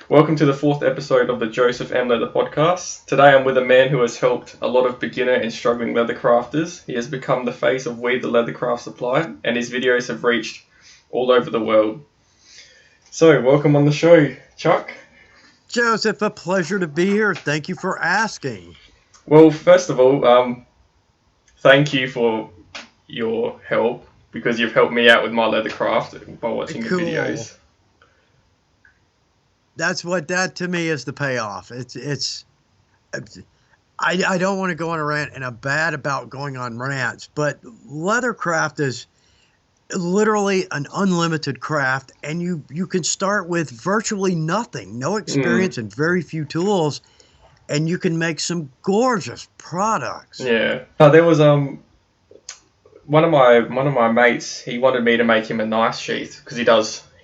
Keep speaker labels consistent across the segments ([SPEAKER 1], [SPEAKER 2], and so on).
[SPEAKER 1] Welcome to the fourth episode of the Joseph and Leather podcast. Today I'm with a man who has helped a lot of beginner and struggling leather crafters. He has become the face of We the Leathercraft Supply, and his videos have reached all over the world. So, welcome on the show, Chuck.
[SPEAKER 2] Joseph, a pleasure to be here. Thank you for asking.
[SPEAKER 1] Well, first of all, thank you for your help, because you've helped me out with my leathercraft by watching the videos.
[SPEAKER 2] That to me is the payoff. I don't want to go on a rant, and I'm bad about going on rants, but leathercraft is literally an unlimited craft, and you can start with virtually nothing, no experience and very few tools, and you can make some gorgeous products.
[SPEAKER 1] Yeah. There was one of my mates. He wanted me to make him a knife sheath because he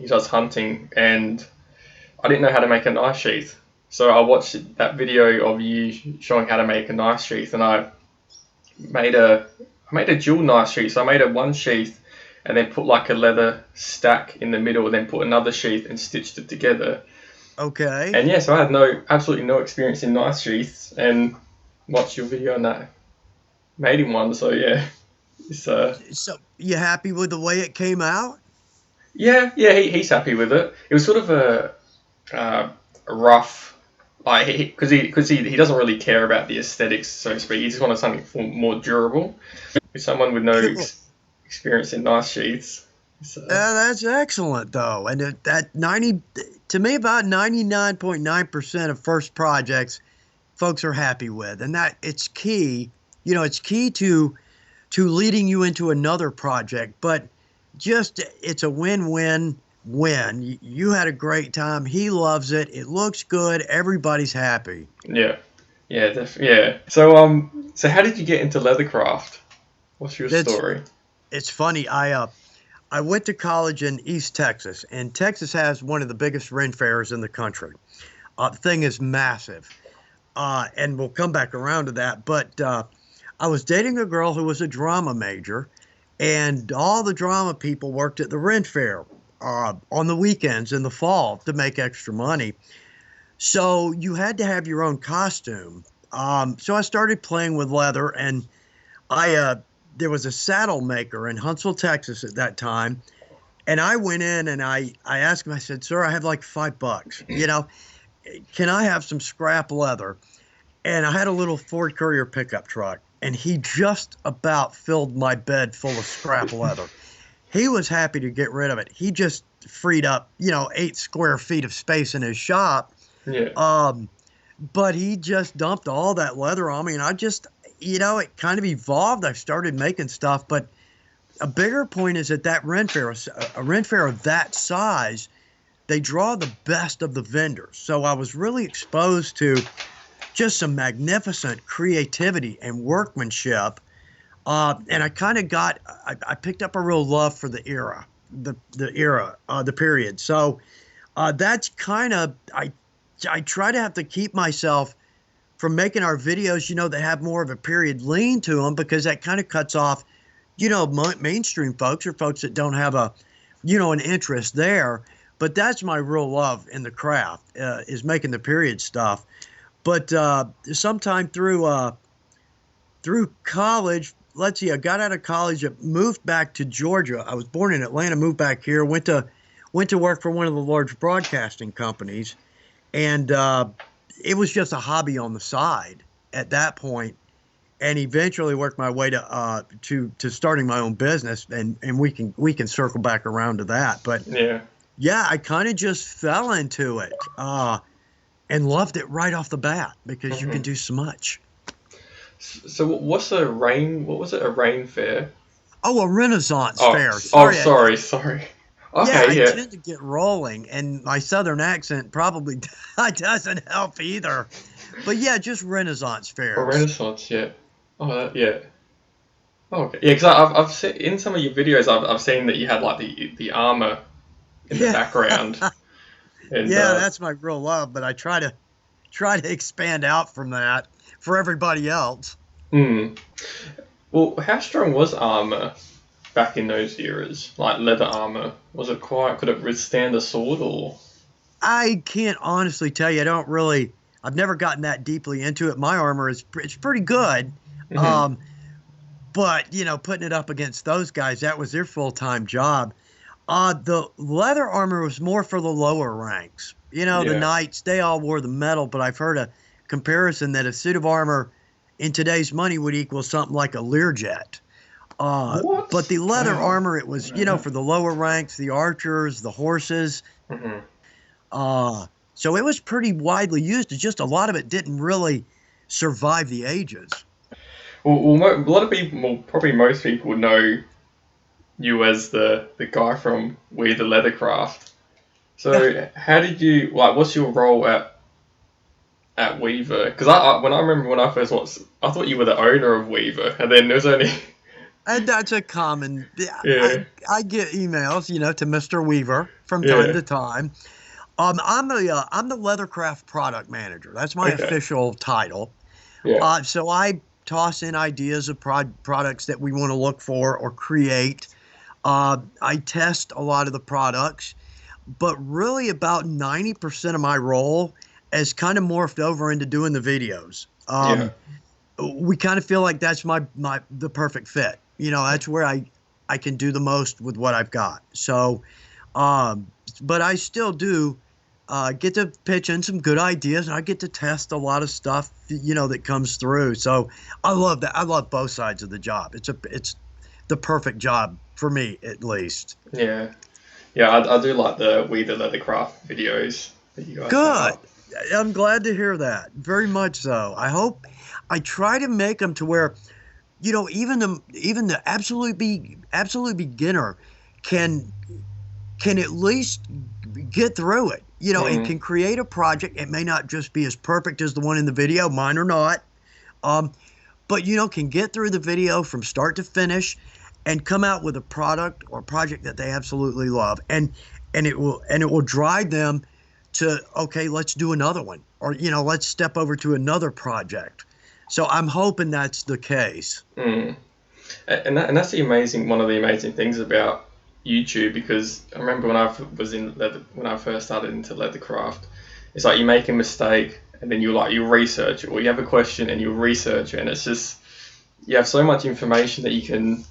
[SPEAKER 1] does hunting, and I didn't know how to make a knife sheath. So I watched that video of you showing how to make a knife sheath, and I made a dual knife sheath. So I made a one sheath and then put like a leather stack in the middle, and then put another sheath and stitched it together.
[SPEAKER 2] Okay.
[SPEAKER 1] And yeah, so I had absolutely no experience in knife sheaths, and watched your video on that, made him one. So yeah,
[SPEAKER 2] So you happy with the way it came out?
[SPEAKER 1] Yeah, he's happy with it. It was sort of a rough, like, because he doesn't really care about the aesthetics, so to speak. He just wanted something more durable. With someone with no experience in knife sheaths. So.
[SPEAKER 2] That's excellent, though, and about 99.9% of first projects, folks are happy with, and that it's key. You know, it's key to leading you into another project, but just it's a win-win. You had a great time. He loves it. It looks good. Everybody's happy.
[SPEAKER 1] Yeah. So how did you get into leathercraft? What's your story?
[SPEAKER 2] It's funny. I went to college in East Texas, and Texas has one of the biggest Ren fairs in the country. The thing is massive, and we'll come back around to that. But I was dating a girl who was a drama major, and all the drama people worked at the Ren fair on the weekends in the fall to make extra money. So you had to have your own costume. So I started playing with leather, and there was a saddle maker in Huntsville, Texas at that time. And I went in and I asked him, I said, "Sir, I have like $5. You know, can I have some scrap leather?" And I had a little Ford Courier pickup truck, and he just about filled my bed full of scrap leather. He was happy to get rid of it. He just freed up, 8 square feet of space in his shop.
[SPEAKER 1] Yeah.
[SPEAKER 2] But he just dumped all that leather on me, and I just, it kind of evolved. I started making stuff, but a bigger point is that Ren fair, a Ren fair of that size, they draw the best of the vendors. So I was really exposed to just some magnificent creativity and workmanship. And I kind of I picked up a real love for the era, the period. So that's kind of, I try to have to keep myself from making our videos, that have more of a period lean to them, because that kind of cuts off, mainstream folks or folks that don't have an interest there. But that's my real love in the craft, is making the period stuff. But sometime through college, let's see, I got out of college, I moved back to Georgia. I was born in Atlanta, moved back here, went to work for one of the large broadcasting companies, and it was just a hobby on the side at that point, and eventually worked my way to starting my own business, and we can circle back around to that. But yeah, I kind of just fell into it and loved it right off the bat, because you can do so much.
[SPEAKER 1] So what's a rain? What was it? A rain fair?
[SPEAKER 2] Oh, a Renaissance fair.
[SPEAKER 1] Sorry. Okay,
[SPEAKER 2] I tend to get rolling, and my southern accent probably doesn't help either. But yeah, just Renaissance fairs.
[SPEAKER 1] A Renaissance, yeah. Oh, yeah. Oh, okay. Yeah, because I've seen in some of your videos, I've seen that you had like the armor in the background.
[SPEAKER 2] And, that's my real love. But I try to expand out from that for everybody else.
[SPEAKER 1] Well, how strong was armor back in those eras? Like leather armor, was it could it withstand a sword or?
[SPEAKER 2] I can't honestly tell you. I've never gotten that deeply into it. My armor it's pretty good.
[SPEAKER 1] Hmm.
[SPEAKER 2] Um, but putting it up against those guys, that was their full-time job. The leather armor was more for the lower ranks. The
[SPEAKER 1] Yeah.
[SPEAKER 2] knights, they all wore the metal, but I've heard a comparison that a suit of armor in today's money would equal something like a Learjet. But
[SPEAKER 1] What?
[SPEAKER 2] the leather
[SPEAKER 1] Wow.
[SPEAKER 2] armor, it was, for the lower ranks, the archers, the horses.
[SPEAKER 1] Hmm.
[SPEAKER 2] Uh, so it was pretty widely used. It's just a lot of it didn't really survive the ages.
[SPEAKER 1] A lot of people, well, probably most people would know you as the guy from We the Leathercraft. So how did you like? What's your role at Weaver? Because when I remember when I first watched, I thought you were the owner of Weaver, and then there's only
[SPEAKER 2] And that's a common. I
[SPEAKER 1] yeah,
[SPEAKER 2] I get emails, to Mr. Weaver from time
[SPEAKER 1] yeah,
[SPEAKER 2] to time. I'm the Leathercraft product manager. That's my
[SPEAKER 1] okay,
[SPEAKER 2] official title.
[SPEAKER 1] yeah,
[SPEAKER 2] So I toss in ideas of products that we want to look for or create. I test a lot of the products, but really about 90% of my role has kind of morphed over into doing the videos.
[SPEAKER 1] yeah,
[SPEAKER 2] We kind of feel like that's the perfect fit. That's where I can do the most with what I've got. So, um, but I still do get to pitch in some good ideas, and I get to test a lot of stuff, that comes through. So I love that. I love both sides of the job. It's the perfect job for me, at least.
[SPEAKER 1] yeah, yeah. I do like the We the Leathercraft videos that you guys have
[SPEAKER 2] Good.
[SPEAKER 1] up.
[SPEAKER 2] I'm glad to hear that. Very much so. I try to make them to where, even the absolute beginner can at least get through it, and
[SPEAKER 1] Mm,
[SPEAKER 2] can create a project. It may not just be as perfect as the one in the video, mine or not. Um, but can get through the video from start to finish and come out with a product or project that they absolutely love. And it will drive them to, okay, let's do another one, or let's step over to another project. So I'm hoping that's the case.
[SPEAKER 1] mm. And that's one of the amazing things about YouTube, because I remember when I first started into leathercraft, it's like you make a mistake and then you research it, or you have a question and you research it, and it's just you have so much information that you can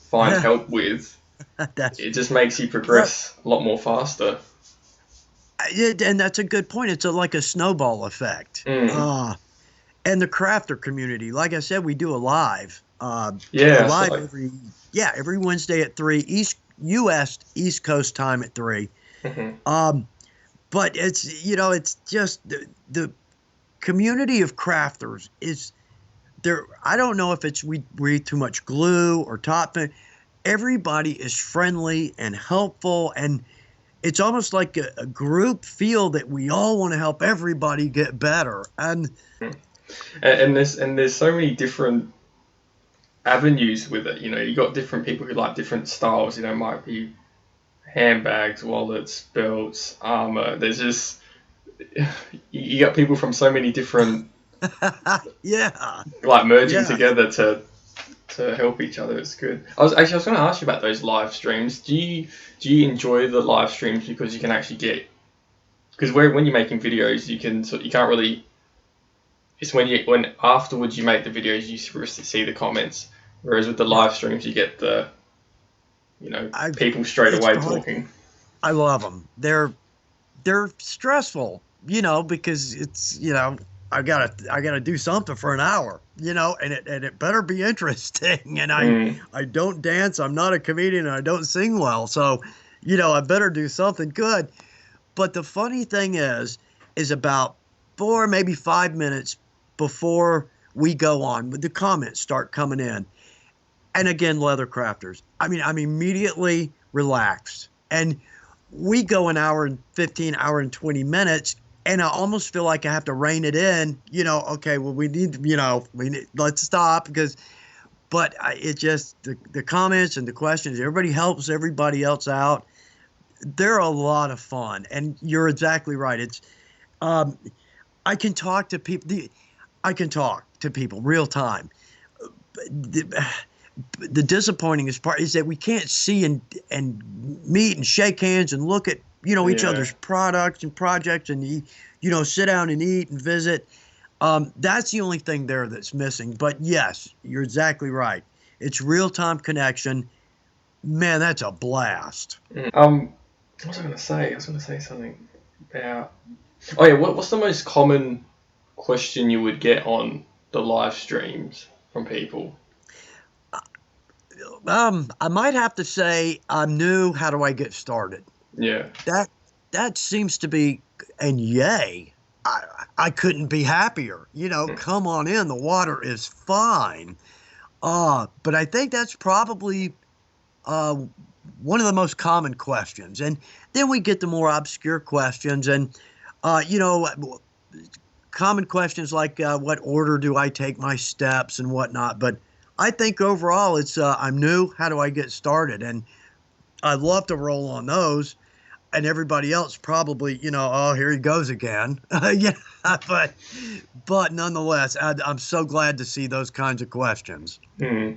[SPEAKER 1] find help with.
[SPEAKER 2] That's
[SPEAKER 1] It just makes you
[SPEAKER 2] yep.
[SPEAKER 1] progress a lot more faster.
[SPEAKER 2] And that's a good point. It's like a snowball effect.
[SPEAKER 1] Mm.
[SPEAKER 2] And the crafter community, like I said, we do a
[SPEAKER 1] Yeah,
[SPEAKER 2] live
[SPEAKER 1] so
[SPEAKER 2] every Wednesday at 3 East Coast time at 3.
[SPEAKER 1] mhm.
[SPEAKER 2] Um, but it's just the community of crafters is there. I don't know if it's we breathe too much glue or top. Everybody is friendly and helpful, and it's almost like a group feel that we all want to help everybody get better. And
[SPEAKER 1] And there's so many different avenues with it. You got different people who like different styles. Might be handbags, wallets, belts, armor. There's just you got people from so many different
[SPEAKER 2] yeah,
[SPEAKER 1] like merging
[SPEAKER 2] yeah.
[SPEAKER 1] together to help each other. It's good. I was going to ask you about those live streams. Do you enjoy the live streams because you can actually get because when you're making videos you can't really it's when afterwards you make the videos you see the comments, whereas with the
[SPEAKER 2] Yeah.
[SPEAKER 1] live streams you get the
[SPEAKER 2] I
[SPEAKER 1] people straight
[SPEAKER 2] it's
[SPEAKER 1] away
[SPEAKER 2] fun.
[SPEAKER 1] talking.
[SPEAKER 2] I love them. They're stressful, because it's I gotta do something for an hour, and it better be interesting. And
[SPEAKER 1] Mm,
[SPEAKER 2] I don't dance. I'm not a comedian, and I don't sing well, so I better do something good. But the funny thing is about 4, maybe 5 minutes before we go on, the comments start coming in. And again, leather crafters. I mean, I'm immediately relaxed. And we go an hour and 15, hour and 20 minutes. And I almost feel like I have to rein it in, okay, well, let's stop it just, the comments and the questions, everybody helps everybody else out. They're a lot of fun. And you're exactly right. Um, I can talk to people. I can talk to people real time. The disappointing part is that we can't see and meet and shake hands and look at each
[SPEAKER 1] Yeah.
[SPEAKER 2] other's products and projects, and sit down and eat and visit. That's the only thing there that's missing. But yes, you're exactly right. It's real time connection. Man, that's a blast.
[SPEAKER 1] What was I gonna say? I was gonna say something about. Oh yeah, what's the most common question you would get on the live streams from people?
[SPEAKER 2] I might have to say I'm new. How do I get started?
[SPEAKER 1] Yeah.
[SPEAKER 2] That that seems to be, and yay, I couldn't be happier. Come on in. The water is fine. But I think that's probably uh, one of the most common questions. And then we get the more obscure questions, and uh, you know, common questions like what order do I take my steps and whatnot. But I think overall, it's I'm new. How do I get started? And I'd love to roll on those. And everybody else probably, oh, here he goes again. Yeah, but but nonetheless, I'm so glad to see those kinds of questions.
[SPEAKER 1] Hmm.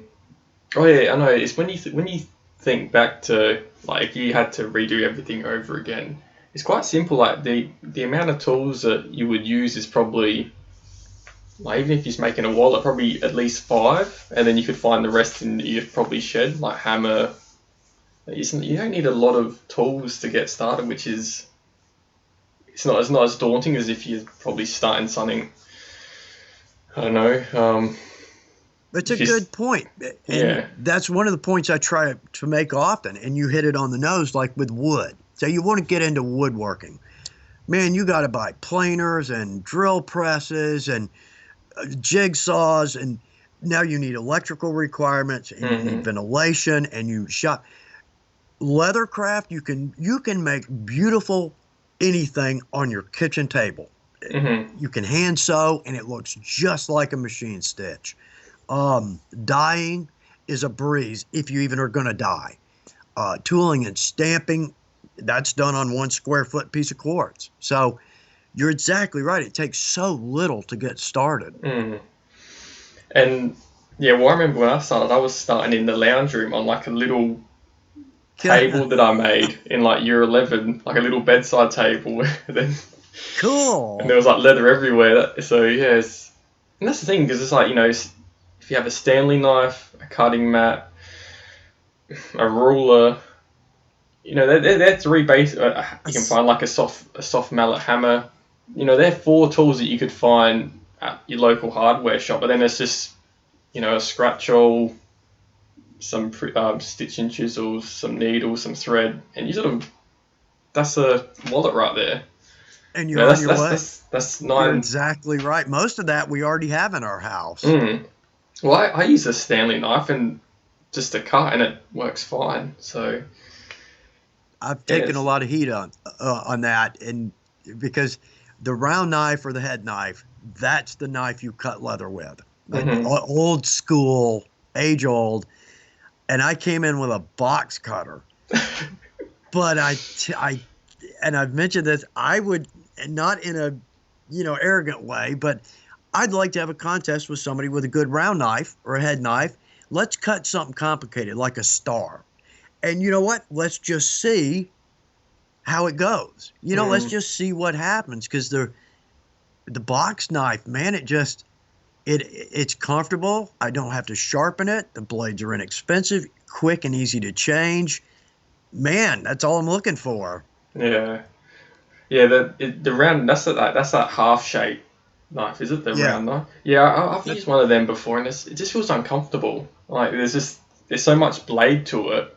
[SPEAKER 1] Oh yeah, I know. It's when you think back to like if you had to redo everything over again. It's quite simple. Like the amount of tools that you would use is probably like even if you're making a wallet, probably at least five, and then you could find the rest in your probably shed like hammer. You don't need a lot of tools to get started, which is it's not as daunting as if you're probably starting something. I don't know.
[SPEAKER 2] It's a
[SPEAKER 1] If you,
[SPEAKER 2] good point, and
[SPEAKER 1] yeah.
[SPEAKER 2] that's one of the points I try to make often. And you hit it on the nose, like with wood. So you want to get into woodworking, man. You got to buy planers and drill presses and jigsaws, and now you need electrical requirements, and you need
[SPEAKER 1] Hmm.
[SPEAKER 2] ventilation, and you shop Leathercraft. You can make beautiful anything on your kitchen table.
[SPEAKER 1] Hmm.
[SPEAKER 2] You can hand sew, and it looks just like a machine stitch. Dyeing is a breeze if you even are going to dye. Tooling and stamping, that's done on 1 square foot piece of quartz. So you're exactly right. It takes so little to get started.
[SPEAKER 1] Hmm. And yeah, well, I remember when I started, I was starting in the lounge room on like a little table that I made in like year 11, like a little bedside table. And
[SPEAKER 2] Cool.
[SPEAKER 1] there was like leather everywhere. So yeah, and that's the thing because it's like if you have a Stanley knife, a cutting mat, a ruler, they're three base. You can find like a soft mallet hammer. They're four tools that you could find at your local hardware shop. But then there's just a scratch awl, some stitching chisels, some needles, some thread, and you sort of that's a wallet right there.
[SPEAKER 2] And
[SPEAKER 1] You know,
[SPEAKER 2] you're on
[SPEAKER 1] that's
[SPEAKER 2] your
[SPEAKER 1] that's
[SPEAKER 2] way.
[SPEAKER 1] that's
[SPEAKER 2] You're
[SPEAKER 1] nine.
[SPEAKER 2] exactly right. Most of that we already have in our house.
[SPEAKER 1] Mm. Well, I use a Stanley knife and just a cut, and it works fine. So
[SPEAKER 2] I've
[SPEAKER 1] yeah,
[SPEAKER 2] taken a lot of heat on that, and because the round knife or the head knife, that's the knife you cut leather with.
[SPEAKER 1] hmm
[SPEAKER 2] Old school, age old. And I came in with a box cutter. But and I've mentioned this, I would, not in a, arrogant way, but I'd like to have a contest with somebody with a good round knife or a head knife. Let's cut something complicated like a star. And you know what? Let's just see how it goes. Let's
[SPEAKER 1] mm,
[SPEAKER 2] just see what happens, because the box knife, man, it's comfortable. I don't have to sharpen it. The blades are inexpensive, quick and easy to change. Man, that's all I'm looking for.
[SPEAKER 1] yeah, yeah. The round that's that half shape knife, is it? The
[SPEAKER 2] Yeah,
[SPEAKER 1] round knife. Yeah, I've
[SPEAKER 2] that
[SPEAKER 1] used one of them before, and it just feels uncomfortable. Like there's so much blade to it.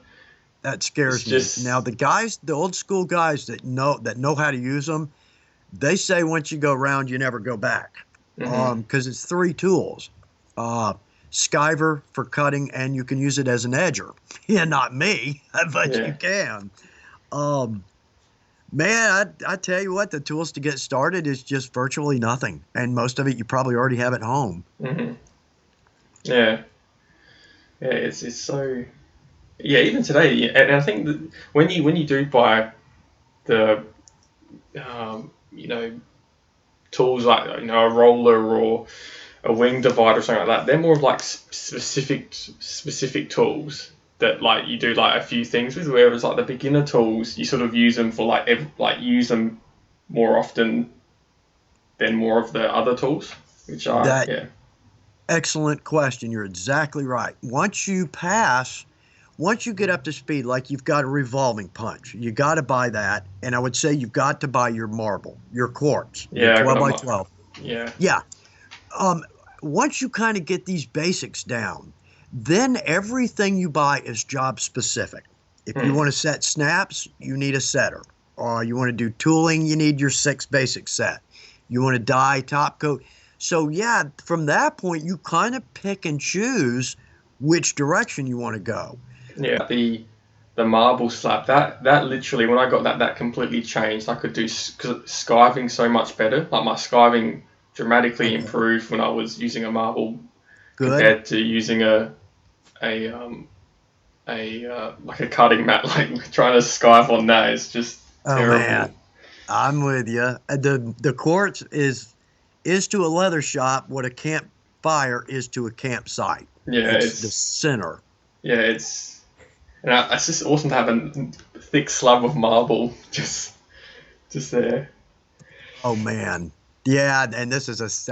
[SPEAKER 2] that
[SPEAKER 1] It's
[SPEAKER 2] scares me. Now
[SPEAKER 1] just.
[SPEAKER 2] the old school guys that know how to use them, they say once you go round, you never go back.
[SPEAKER 1] Hmm.
[SPEAKER 2] Because it's three tools. Uh, Skiver for cutting, and you can use it as an edger. Yeah, not me, but you
[SPEAKER 1] Yeah.
[SPEAKER 2] can. Um, Man, I tell you what, the tools to get started is just virtually nothing, and most of it you probably already have at home.
[SPEAKER 1] Hmm. Yeah. Yeah. It's so. Yeah. Even today, yeah, and I think that when you do buy the um, you know tools like a roller or a wing divider or something like that, they're more of like specific tools. that like you do like a few things with, whereas like the beginner tools you sort of use them for like use them more often than more of the other tools, which are
[SPEAKER 2] That
[SPEAKER 1] yeah.
[SPEAKER 2] excellent question. You're exactly right. Once you get up to speed, like you've got a revolving punch, you got to buy that. And I would say you've got to buy your marble, your quartz, your
[SPEAKER 1] Yeah, I got
[SPEAKER 2] 12
[SPEAKER 1] a
[SPEAKER 2] by 12.
[SPEAKER 1] yeah.
[SPEAKER 2] Yeah. Um, Once you kind of get these basics down, then everything you buy is job specific. If you
[SPEAKER 1] Hmm.
[SPEAKER 2] want to set snaps, you need a setter. Or you want to do tooling, you need your 6 basic set. You want to dye top coat. So yeah, from that point, you kind of pick and choose which direction you want to go.
[SPEAKER 1] Yeah, the marble slab that literally when I got that completely changed. I could do skiving so much better. Like my skiving dramatically
[SPEAKER 2] Okay,
[SPEAKER 1] improved when I was using a marble
[SPEAKER 2] good.
[SPEAKER 1] compared to using a like a cutting mat. Like trying to skive on that is just
[SPEAKER 2] Oh
[SPEAKER 1] terrible.
[SPEAKER 2] man, I'm with you. The quartz is to a leather shop what a campfire is to a campsite.
[SPEAKER 1] Yeah,
[SPEAKER 2] It's the center.
[SPEAKER 1] it's it's just awesome to have a thick slab of marble just there.
[SPEAKER 2] Oh man. Yeah, and this is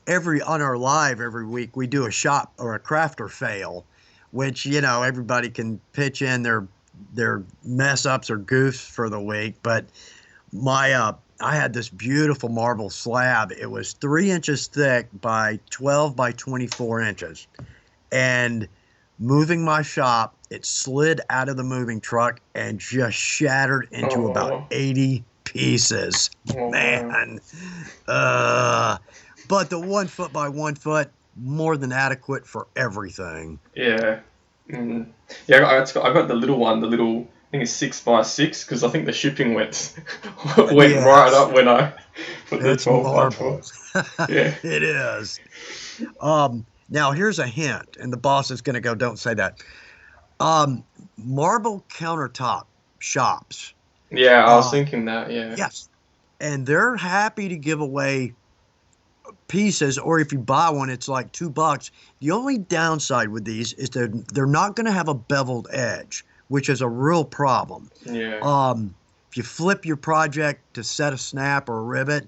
[SPEAKER 2] every on our live every week we do a shop or a crafter fail, which everybody can pitch in their mess ups or goofs for the week. But my I had this beautiful marble slab. It was 3 inches thick by 12 by 24 inches, and moving my shop, it slid out of the moving truck and just shattered into about
[SPEAKER 1] Oh,
[SPEAKER 2] 80 pieces.
[SPEAKER 1] oh wow.
[SPEAKER 2] Man. Uh, but the 1 foot by 1 foot, more than adequate for everything.
[SPEAKER 1] Yeah. Mm. Yeah, I got the little one, the little, I think it's 6 by 6, because I think the shipping went went right
[SPEAKER 2] Yes,
[SPEAKER 1] up when I put the
[SPEAKER 2] it's
[SPEAKER 1] 12 by 12.
[SPEAKER 2] marble.
[SPEAKER 1] Yeah.
[SPEAKER 2] It is. Now here's a hint, and the boss is going to go, don't say that. Marble countertop shops.
[SPEAKER 1] Yeah, I was
[SPEAKER 2] Uh,
[SPEAKER 1] thinking that, yeah.
[SPEAKER 2] yes. And they're happy to give away pieces, or if you buy one, it's like $2. The only downside with these is they're not going to have a beveled edge, which is a real problem.
[SPEAKER 1] Yeah.
[SPEAKER 2] If you flip your project to set a snap or a rivet,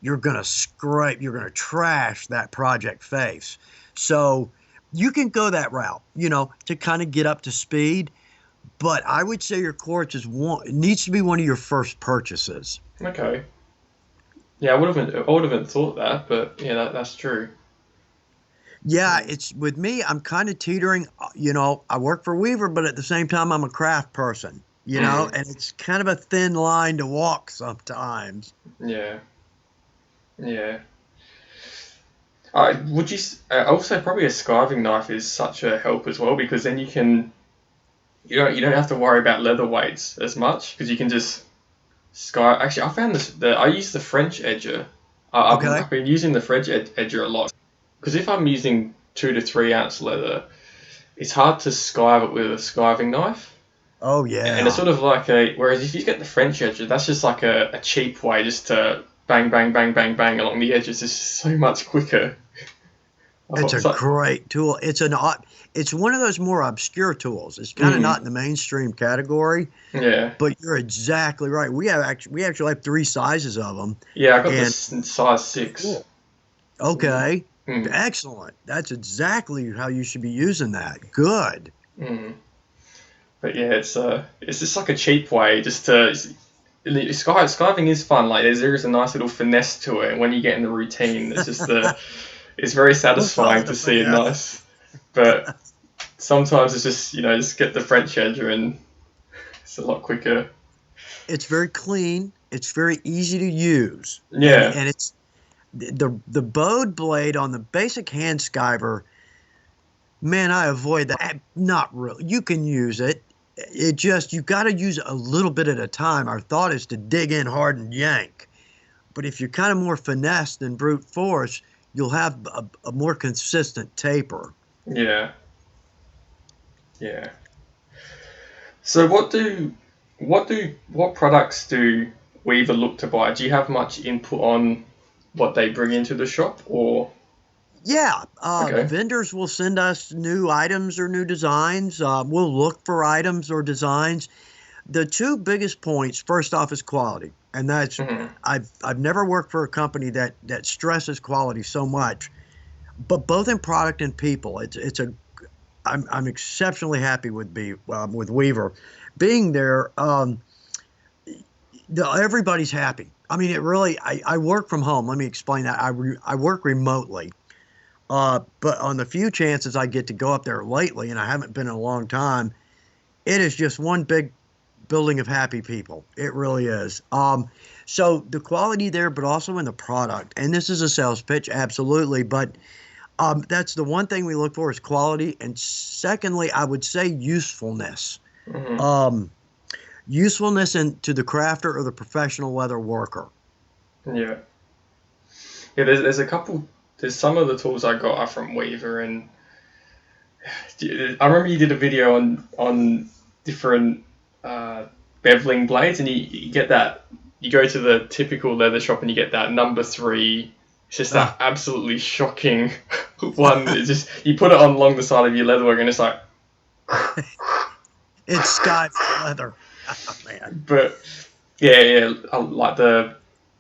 [SPEAKER 2] you're going to you're going to trash that project face. So you can go that route, to kind of get up to speed. But I would say your quartz it needs to be one of your first purchases.
[SPEAKER 1] Okay. Yeah, I would have thought that, but yeah, that's true.
[SPEAKER 2] Yeah,
[SPEAKER 1] Mm.
[SPEAKER 2] it's with me, I'm kind of teetering. I work for Weaver, but at the same time, I'm a craft person,
[SPEAKER 1] Mm.
[SPEAKER 2] and it's kind of a thin line to walk sometimes.
[SPEAKER 1] Yeah. Yeah. I would say probably a skiving knife is such a help as well, because then you don't have to worry about leather weights as much, because you can just Sky. Actually, I found I use the French edger.
[SPEAKER 2] Okay.
[SPEAKER 1] I've been using the French edger a lot, because if I'm using 2 to 3 ounce leather, it's hard to skive it with a skiving knife,
[SPEAKER 2] Oh,
[SPEAKER 1] and it's
[SPEAKER 2] yeah.
[SPEAKER 1] sort of like whereas if you get the French edger, that's just like a cheap way just to bang bang bang bang bang along the edges. It's just so much quicker.
[SPEAKER 2] It's a
[SPEAKER 1] It's like
[SPEAKER 2] great tool. It's one of those more obscure tools. It's kind of
[SPEAKER 1] mm,
[SPEAKER 2] not in the mainstream category,
[SPEAKER 1] yeah,
[SPEAKER 2] but you're exactly right. We actually have 3 sizes of them,
[SPEAKER 1] yeah. I got the
[SPEAKER 2] and
[SPEAKER 1] size 6.
[SPEAKER 2] cool. Okay.
[SPEAKER 1] Mm,
[SPEAKER 2] Excellent. That's exactly how you should be using that. Good.
[SPEAKER 1] mm. But yeah, it's just like a cheap way just to. Skiving is fun. Like there is a nice little finesse to it. And when you get in the routine, it's very
[SPEAKER 2] We'll call
[SPEAKER 1] satisfying
[SPEAKER 2] it a
[SPEAKER 1] to see a
[SPEAKER 2] finesse.
[SPEAKER 1] nice. But sometimes it's just just get the French edger and it's a lot quicker.
[SPEAKER 2] It's very clean. It's very easy to use, and
[SPEAKER 1] Yeah,
[SPEAKER 2] it's the bowed blade on the basic hand skiver. Man, I avoid that. Not really. You can use it. It just you got to use it a little bit at a time. Our thought is to dig in hard and yank. But if you're kind of more finesse than brute force, you'll have a more consistent taper.
[SPEAKER 1] yeah, yeah. So what products do Weaver look to buy? Do you have much input on what they bring into the shop, or?
[SPEAKER 2] Yeah,
[SPEAKER 1] Okay.
[SPEAKER 2] vendors will send us new items or new designs. We'll look for items or designs. The two biggest points, first off, is quality, and that's
[SPEAKER 1] Hmm.
[SPEAKER 2] I've never worked for a company that stresses quality so much, but both in product and people. It's a I'm exceptionally happy with Weaver being there. Everybody's happy. I mean, it really. I work from home. Let me explain that. I work remotely. But on the few chances I get to go up there lately, and I haven't been in a long time, it is just one big building of happy people. It really is. So the quality there, but also in the product. And this is a sales pitch, absolutely. But that's the one thing we look for is quality. And secondly, I would say usefulness.
[SPEAKER 1] Hmm.
[SPEAKER 2] Um, Usefulness to the crafter or the professional leather worker.
[SPEAKER 1] Yeah. Yeah. There's a couple. There's some of the tools I got are from Weaver, and I remember you did a video on different uh, beveling blades, and you get that. You go to the typical leather shop and you get that number three. It's just
[SPEAKER 2] Ah,
[SPEAKER 1] that absolutely shocking one. It's just you put it on along the side of your leatherwork, and it's like.
[SPEAKER 2] it's sky leather. Oh, man.
[SPEAKER 1] But yeah, I like the.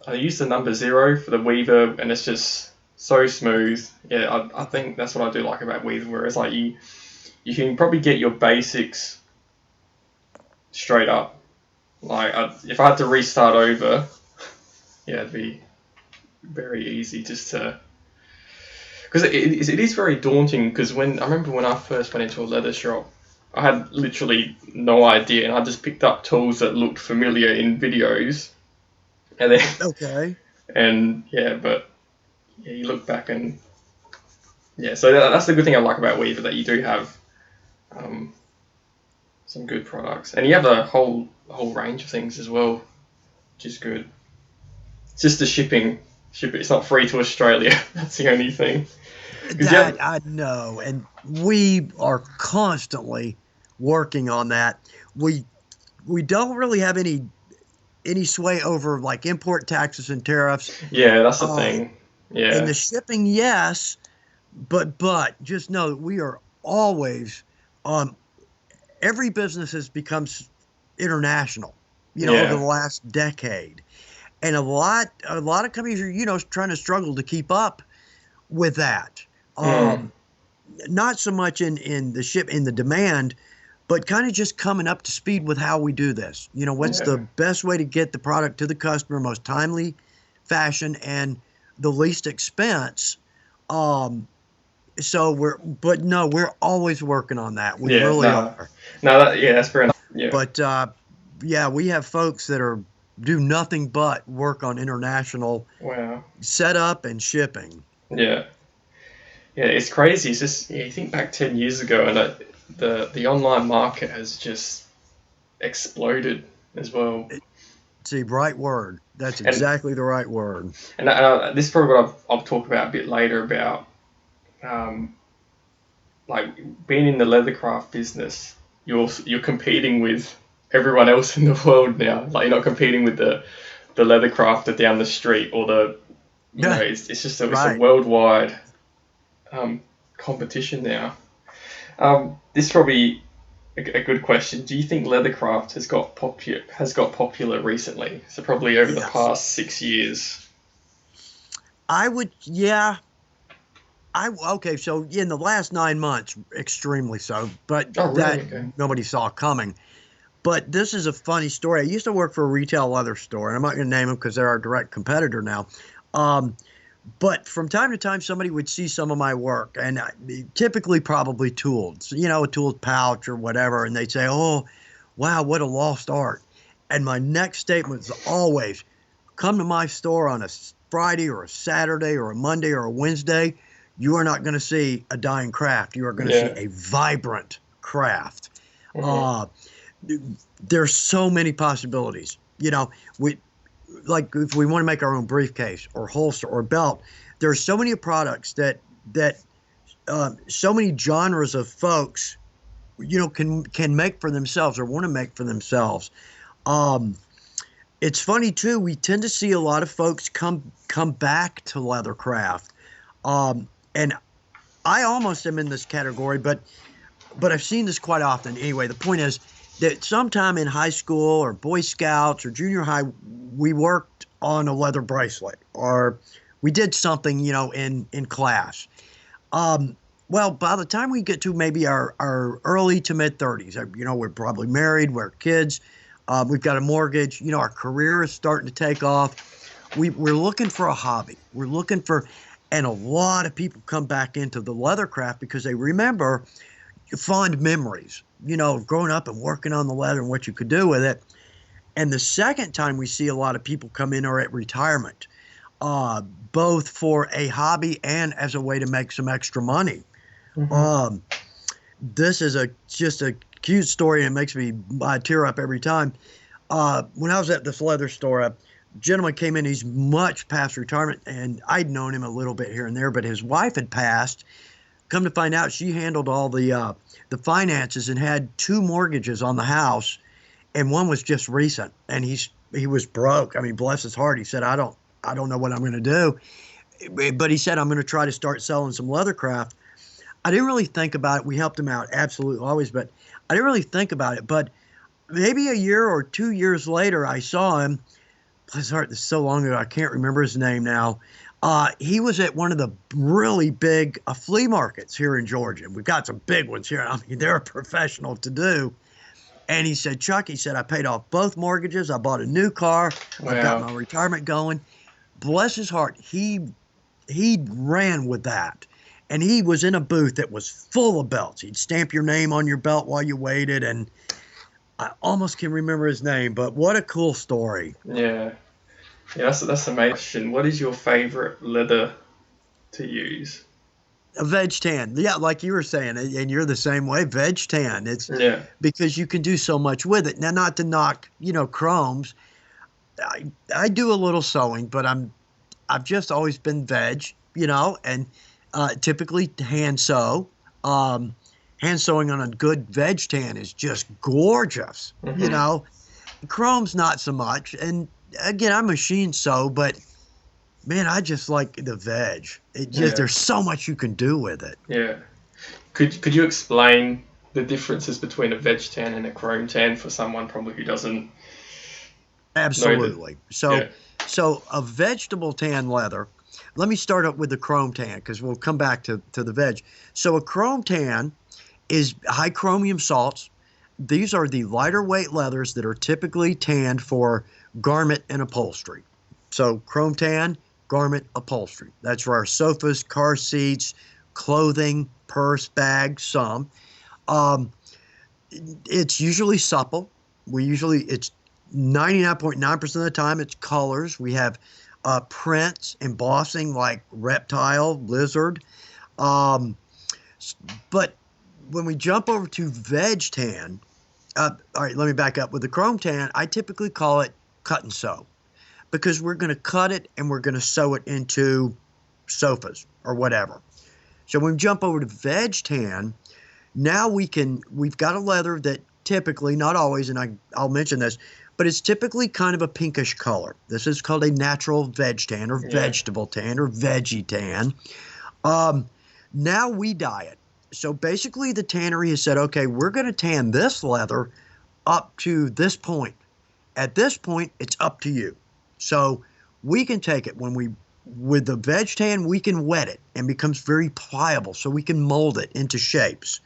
[SPEAKER 1] I use the number zero for the weaver, and it's just so smooth. Yeah, I think that's what I do like about weaver, where it's like you can probably get your basics straight up. Like if I had to restart over, yeah, it'd be very easy just to. Because it is very daunting. Because when I remember when I first went into a leather shop, I had literally no idea, and I just picked up tools that looked familiar in videos, and then
[SPEAKER 2] Okay.
[SPEAKER 1] and yeah, but yeah, you look back and yeah, so that's the good thing I like about Weaver, that you do have um, some good products, and you have a whole range of things as well, which is good. It's just the shipping. It's not free to Australia. That's the only thing. Because you
[SPEAKER 2] That
[SPEAKER 1] have,
[SPEAKER 2] I know, and we are constantly working on that. We we don't really have any sway over like import taxes and tariffs.
[SPEAKER 1] yeah, that's the
[SPEAKER 2] Uh,
[SPEAKER 1] thing.
[SPEAKER 2] in
[SPEAKER 1] Yeah.
[SPEAKER 2] the shipping, yes, but just know that we are always um every business has become international, over
[SPEAKER 1] Yeah.
[SPEAKER 2] the last decade. And a lot of companies are, trying to struggle to keep up with that.
[SPEAKER 1] Mm,
[SPEAKER 2] Um, Not so much in the demand, but kind of just coming up to speed with how we do this. What's
[SPEAKER 1] yeah.
[SPEAKER 2] the best way to get the product to the customer, most timely fashion, and the least expense. Um, but no, we're always working on that. We
[SPEAKER 1] Yeah.
[SPEAKER 2] really
[SPEAKER 1] No.
[SPEAKER 2] are.
[SPEAKER 1] No. Yeah, that's fair enough. Yeah.
[SPEAKER 2] But yeah, we have folks that do nothing but work on international
[SPEAKER 1] Wow.
[SPEAKER 2] setup and shipping.
[SPEAKER 1] Yeah. Yeah, it's crazy. It's just yeah, you think back 10 years ago, and the online market has just exploded as well.
[SPEAKER 2] See, right word. That's
[SPEAKER 1] And
[SPEAKER 2] exactly the right word.
[SPEAKER 1] this is probably what I'll talk about a bit later about um, like being in the leathercraft business. You're competing with everyone else in the world now. Like you're not competing with the leathercrafter down the street or the
[SPEAKER 2] Yeah,
[SPEAKER 1] it's just it's a
[SPEAKER 2] right.
[SPEAKER 1] worldwide um, competition now. This is probably a good question. Do you think leathercraft has got popular recently? So probably over the
[SPEAKER 2] Yes.
[SPEAKER 1] past 6 years.
[SPEAKER 2] I would, yeah. Okay, so in the last 9 months, extremely so, but
[SPEAKER 1] Oh, really?
[SPEAKER 2] that
[SPEAKER 1] Okay.
[SPEAKER 2] nobody saw coming. But this is a funny story. I used to work for a retail leather store, and I'm not going to name them because they're our direct competitor now. Um, but from time to time, somebody would see some of my work, and typically probably tooled, so, a tooled pouch or whatever, and they'd say, "Oh, wow, what a lost art." And my next statement was always, "Come to my store on a Friday or a Saturday or a Monday or a Wednesday. You are not going to see a dying craft. You are going to see
[SPEAKER 1] Yeah.
[SPEAKER 2] a vibrant craft."
[SPEAKER 1] Hmm.
[SPEAKER 2] Uh, there's so many possibilities. We like if we want to make our own briefcase or holster or belt. There's so many products that so many genres of folks can make for themselves or want to make for themselves. Um, it's funny too. We tend to see a lot of folks come back to leathercraft. And I almost am in this category, but I've seen this quite often. Anyway, the point is that sometime in high school or Boy Scouts or junior high, we worked on a leather bracelet or we did something, in class. Well, by the time we get to maybe our early to mid 30s, we're probably married, we're kids, we've got a mortgage, our career is starting to take off. We're looking for a hobby. We're looking for, and a lot of people come back into the leathercraft because they remember fond memories, growing up and working on the leather and what you could do with it. And the second time we see a lot of people come in are at retirement, both for a hobby and as a way to make some extra money.
[SPEAKER 1] Mm-hmm.
[SPEAKER 2] This is just a cute story and it makes me tear up every time. When I was at this leather store, a gentleman came in, he's much past retirement, and I'd known him a little bit here and there, but his wife had passed. Come to find out, she handled all the finances and had 2 mortgages on the house, and one was just recent. And he was broke. I mean, bless his heart. He said, I don't know what I'm going to do, but he said, I'm going to try to start selling some leathercraft. I didn't really think about it. We helped him out, absolutely always, but I didn't really think about it. But maybe a year or 2 years later, I saw him. Bless his heart, this is so long ago, I can't remember his name now. He was at one of the really big flea markets here in Georgia. We've got some big ones here. I mean, they're professional to do. And he said, Chuck, he said, I paid off both mortgages. I bought a new car.
[SPEAKER 1] Wow.
[SPEAKER 2] I've got my retirement going. Bless his heart. He ran with that. And he was in a booth that was full of belts. He'd stamp your name on your belt while you waited. And I almost can remember his name, but what a cool story.
[SPEAKER 1] Yeah. Yeah, that's a amazing question. What is your favorite leather to use?
[SPEAKER 2] A veg tan. Yeah, like you were saying, and you're the same way, veg tan. It's because you can do so much with it. Now, not to knock, chromes. I do a little sewing, but I've just always been veg, and typically hand sew. Hand sewing on a good veg tan is just gorgeous, Chrome's not so much. And again, I machine sew, but man, I just like the veg. There's so much you can do with it.
[SPEAKER 1] Yeah. Could you explain the differences between a veg tan and a chrome tan for someone probably who doesn't?
[SPEAKER 2] Absolutely. So a vegetable tan leather. Let me start up with the chrome tan because we'll come back to the veg. So a chrome tan is high chromium salts. These are the lighter weight leathers that are typically tanned for garment and upholstery. So chrome tan, garment, upholstery. That's for our sofas, car seats, clothing, purse, bags, some. It's usually supple. It's 99.9% of the time it's colors. We have prints, embossing like reptile, lizard. But when we jump over to veg tan, all right, let me back up. With the chrome tan, I typically call it cut and sew because we're going to cut it and we're going to sew it into sofas or whatever. So when we jump over to veg tan, now we've got a leather that typically, not always, and I'll mention this, but it's typically kind of a pinkish color. This is called a natural veg tan or vegetable tan or veggie tan. Now we dye it. So basically the tannery has said, okay, we're going to tan this leather up to this point. At this point, it's up to you. So we can take it with the veg tan, we can wet it and becomes very pliable. So we can mold it into shapes.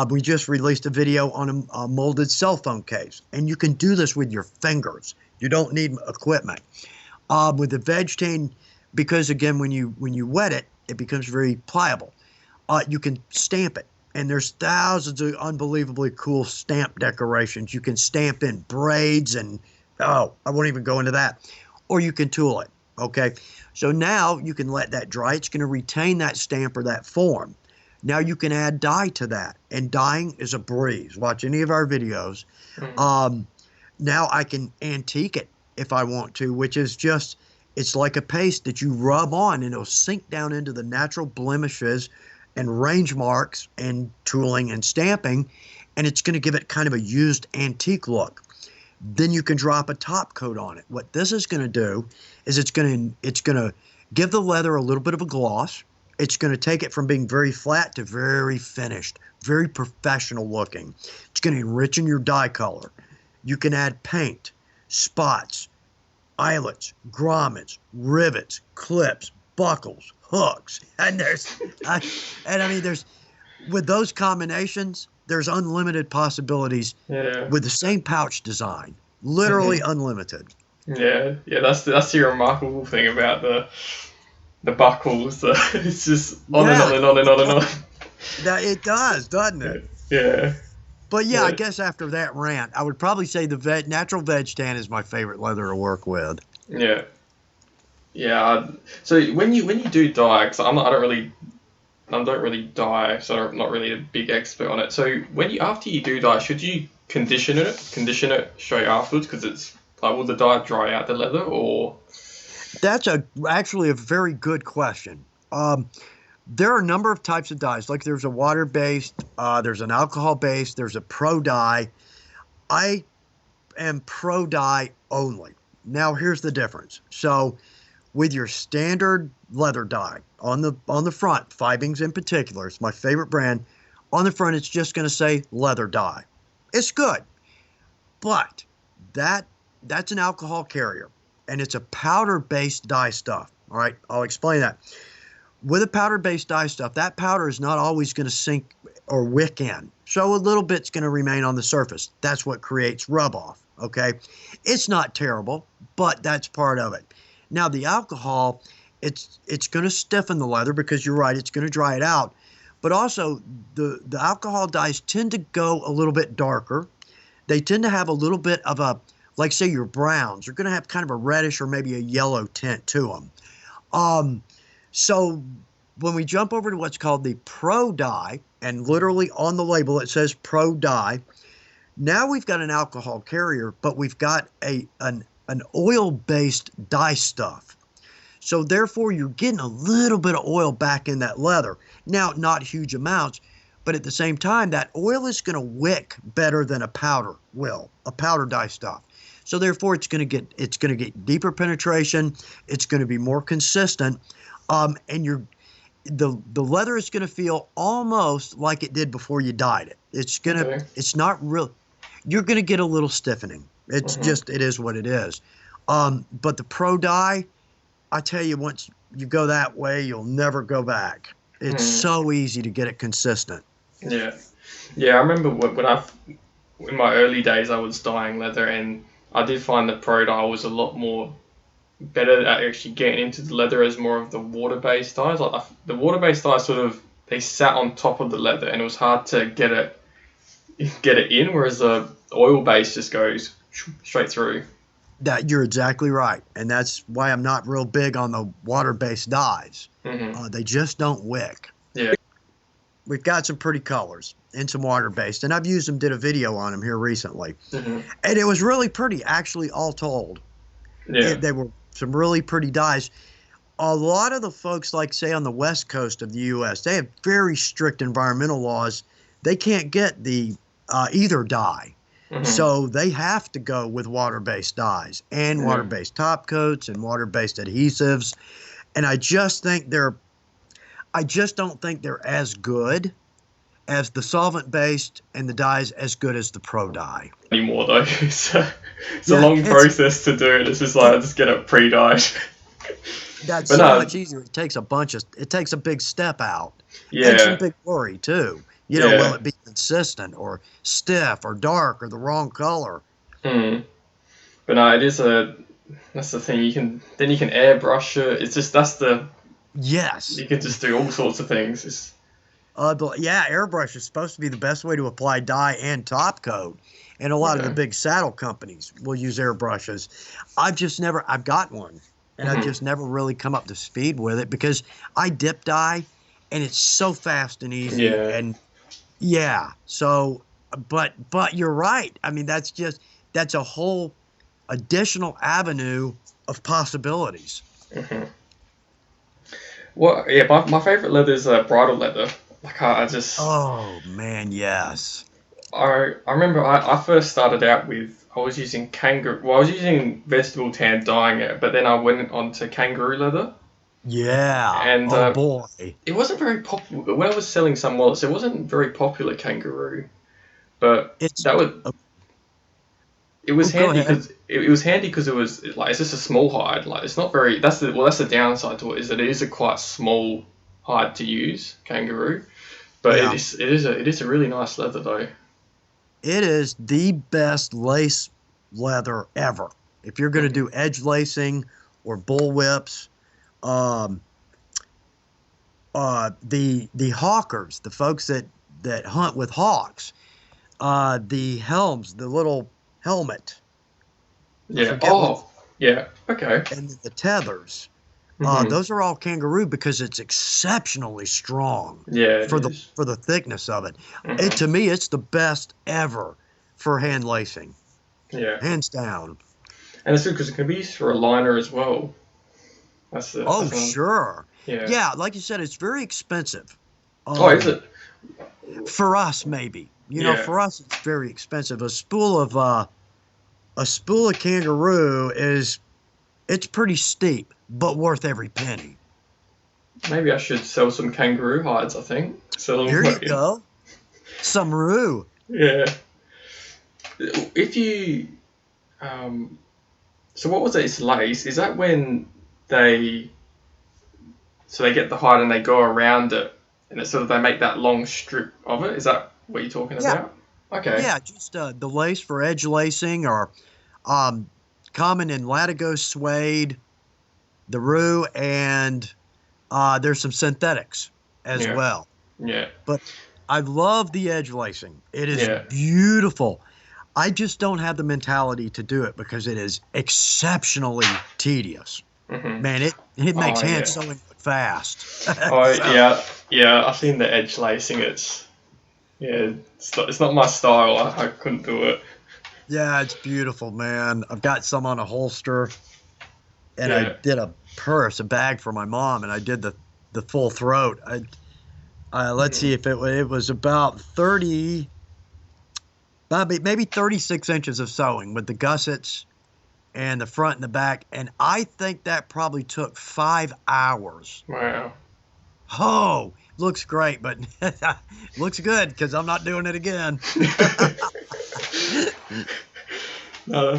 [SPEAKER 2] We just released a video on a molded cell phone case, and you can do this with your fingers. You don't need equipment. With the veg tan, because again, when you wet it, it becomes very pliable. You can stamp it, and there's thousands of unbelievably cool stamp decorations. You can stamp in braids and, I won't even go into that. Or you can tool it, okay? So now you can let that dry. It's going to retain that stamp or that form. Now you can add dye to that, and dyeing is a breeze. Watch any of our videos. Now I can antique it if I want to, which is just, it's like a paste that you rub on, and it'll sink down into the natural blemishes and range marks and tooling and stamping, and it's going to give it kind of a used antique look. Then you can drop a top coat on it. What this is going to do is it's going to give the leather a little bit of a gloss. It's going to take it from being very flat to very finished, very professional looking. It's going to enrich in your dye color. You can add paint, spots, eyelets, grommets, rivets, clips, buckles, hooks, and there's with those combinations, there's unlimited possibilities
[SPEAKER 1] Yeah.
[SPEAKER 2] with the same pouch design, literally unlimited.
[SPEAKER 1] Yeah. Yeah. That's the remarkable thing about the buckles. It's just on and on
[SPEAKER 2] Yeah,
[SPEAKER 1] and on and on and on.
[SPEAKER 2] that it does, doesn't it?
[SPEAKER 1] Yeah.
[SPEAKER 2] But yeah, I
[SPEAKER 1] Yeah.
[SPEAKER 2] guess after that rant, I would probably say the natural veg tan is my favorite leather to work with.
[SPEAKER 1] Yeah. Yeah. So when you do dye, because I don't really dye, so I'm not really a big expert on it. So after you do dye, should you condition it straight afterwards? Because it's like, will the dye dry out the leather or?
[SPEAKER 2] That's actually a very good question. There are a number of types of dyes. Like there's a water-based, there's an alcohol-based, there's a pro dye. I am pro dye only. Now here's the difference. So with your standard leather dye on the front, Fibings in particular, it's my favorite brand. On the front, it's just going to say leather dye. It's good, but that's an alcohol carrier, and it's a powder-based dye stuff. All right, I'll explain that. With a powder-based dye stuff, that powder is not always going to sink or wick in. So a little bit's going to remain on the surface. That's what creates rub-off, okay? It's not terrible, but that's part of it. Now, the alcohol, it's going to stiffen the leather because you're right, it's going to dry it out. But also, the alcohol dyes tend to go a little bit darker. They tend to have a little bit of a, like say your browns, are going to have kind of a reddish or maybe a yellow tint to them. So when we jump over to what's called the pro dye, and literally on the label it says pro dye, now we've got an alcohol carrier, but we've got an oil-based dye stuff. So therefore you're getting a little bit of oil back in that leather. Now, not huge amounts, but at the same time, that oil is going to wick better than a powder will, a powder dye stuff. So therefore it's going to get deeper penetration, it's going to be more consistent. And the leather is going to feel almost like it did before you dyed it. It's not real. You're going to get a little stiffening. It's just, it is what it is. But the pro dye, I tell you, once you go that way, you'll never go back. It's so easy to get it consistent.
[SPEAKER 1] Yeah. Yeah, I remember in my early days, I was dyeing leather, and I did find that pro dye was a lot more better at actually getting into the leather as more of the water-based dyes. Like the water-based dyes they sat on top of the leather, and it was hard to get it in, whereas the oil-based just goes straight through.
[SPEAKER 2] That you're exactly right, and that's why I'm not real big on the water-based dyes. They just don't wick.
[SPEAKER 1] Yeah.
[SPEAKER 2] We've got some pretty colors and some water-based, and I've used them, did a video on them here recently, and it was really pretty, actually, all told.
[SPEAKER 1] Yeah.
[SPEAKER 2] They were some really pretty dyes. A lot of the folks, like say on the west coast of the U.S., they have very strict environmental laws. They can't get the either dye. So they have to go with water-based dyes and water-based top coats and water-based adhesives. And I just don't think they're as good as the solvent-based, and the dye's as good as the pro dye.
[SPEAKER 1] Anymore though, it's a long process to do it. It's just like, I just get it pre-dyed.
[SPEAKER 2] That's so much easier. It takes a big step out.
[SPEAKER 1] Yeah.
[SPEAKER 2] And some big worry too. Will it be consistent or stiff or dark or the wrong color?
[SPEAKER 1] But no, that's the thing. You can airbrush it. It's just
[SPEAKER 2] yes.
[SPEAKER 1] You can just do all sorts of things.
[SPEAKER 2] Airbrush is supposed to be the best way to apply dye and top coat, and a lot of the big saddle companies will use airbrushes. I've got one, and I've just never really come up to speed with it because I dip dye, and it's so fast and easy.
[SPEAKER 1] Yeah.
[SPEAKER 2] So, but you're right. I mean, that's a whole additional avenue of possibilities.
[SPEAKER 1] Well, yeah, my favorite leather is bridal leather. Like I just.
[SPEAKER 2] Oh man, yes.
[SPEAKER 1] I remember I first started out with, I was using Kangaroo. Well, I was using vegetable tan dyeing it, but then I went on to Kangaroo leather.
[SPEAKER 2] Yeah.
[SPEAKER 1] And
[SPEAKER 2] Oh boy.
[SPEAKER 1] it wasn't very popular. When I was selling some wallets, it wasn't very popular, Kangaroo. But
[SPEAKER 2] It's
[SPEAKER 1] that would it
[SPEAKER 2] oh,
[SPEAKER 1] was
[SPEAKER 2] go
[SPEAKER 1] handy
[SPEAKER 2] ahead.
[SPEAKER 1] because it was handy because it was like it's just a small hide. Like it's not very. That's the downside to it, is that it is a quite small hide to use, Kangaroo. But
[SPEAKER 2] Yeah.
[SPEAKER 1] it is a really nice leather though.
[SPEAKER 2] It is the best lace leather ever. If you're going to
[SPEAKER 1] Hmm.
[SPEAKER 2] do edge lacing or bull whips, um, the hawkers, the folks that hunt with hawks, the helms, the little helmet, I
[SPEAKER 1] Yeah.
[SPEAKER 2] forget what,
[SPEAKER 1] Oh. Yeah. Okay.
[SPEAKER 2] and the tethers.
[SPEAKER 1] Hmm.
[SPEAKER 2] Those are all Kangaroo because it's exceptionally strong
[SPEAKER 1] Yeah, it
[SPEAKER 2] for the
[SPEAKER 1] is.
[SPEAKER 2] for the thickness of it. It
[SPEAKER 1] Hmm.
[SPEAKER 2] to me, it's the best ever for hand lacing,
[SPEAKER 1] Yeah.
[SPEAKER 2] hands down.
[SPEAKER 1] And it's good because it can be used for a liner as well.
[SPEAKER 2] Oh,
[SPEAKER 1] That's another.
[SPEAKER 2] sure.
[SPEAKER 1] Yeah.
[SPEAKER 2] Yeah, like you said, it's very expensive.
[SPEAKER 1] Oh, is
[SPEAKER 2] Um,
[SPEAKER 1] it?
[SPEAKER 2] for us, maybe.
[SPEAKER 1] Yeah.
[SPEAKER 2] For us, it's very expensive. A spool of Kangaroo it's pretty steep, but worth every penny.
[SPEAKER 1] Maybe I should sell some kangaroo hides. I think sell
[SPEAKER 2] Here
[SPEAKER 1] them.
[SPEAKER 2] you go. Some Roo.
[SPEAKER 1] Yeah. If you um. So what was it? It's lace. Is that when they they get the hide and they go around it and it's sort of they make that long strip of it? Is that what you're talking
[SPEAKER 2] Yeah,
[SPEAKER 1] about? Okay.
[SPEAKER 2] yeah, just the lace for edge lacing or um, common in Latigo suede, the Roo, and there's some synthetics as
[SPEAKER 1] Yeah.
[SPEAKER 2] well.
[SPEAKER 1] Yeah.
[SPEAKER 2] But I love the edge lacing. It is
[SPEAKER 1] Yeah.
[SPEAKER 2] beautiful. I just don't have the mentality to do it because it is exceptionally tedious.
[SPEAKER 1] Mhm.
[SPEAKER 2] Man, it makes
[SPEAKER 1] Oh
[SPEAKER 2] hand
[SPEAKER 1] yeah.
[SPEAKER 2] sewing look fast.
[SPEAKER 1] Oh
[SPEAKER 2] So
[SPEAKER 1] yeah. Yeah. I've seen the edge lacing. It's not my style. I couldn't do it.
[SPEAKER 2] yeah, it's beautiful, man. I've got some on a holster, and I
[SPEAKER 1] Yeah.
[SPEAKER 2] did a bag for my mom, and I did the full throat. Let's see
[SPEAKER 1] Mhm.
[SPEAKER 2] if it was about 30, maybe 36 inches of sewing with the gussets and the front and the back. And I think that probably took 5 hours.
[SPEAKER 1] Wow.
[SPEAKER 2] Oh, looks great, but looks good because I'm not doing it again.
[SPEAKER 1] No,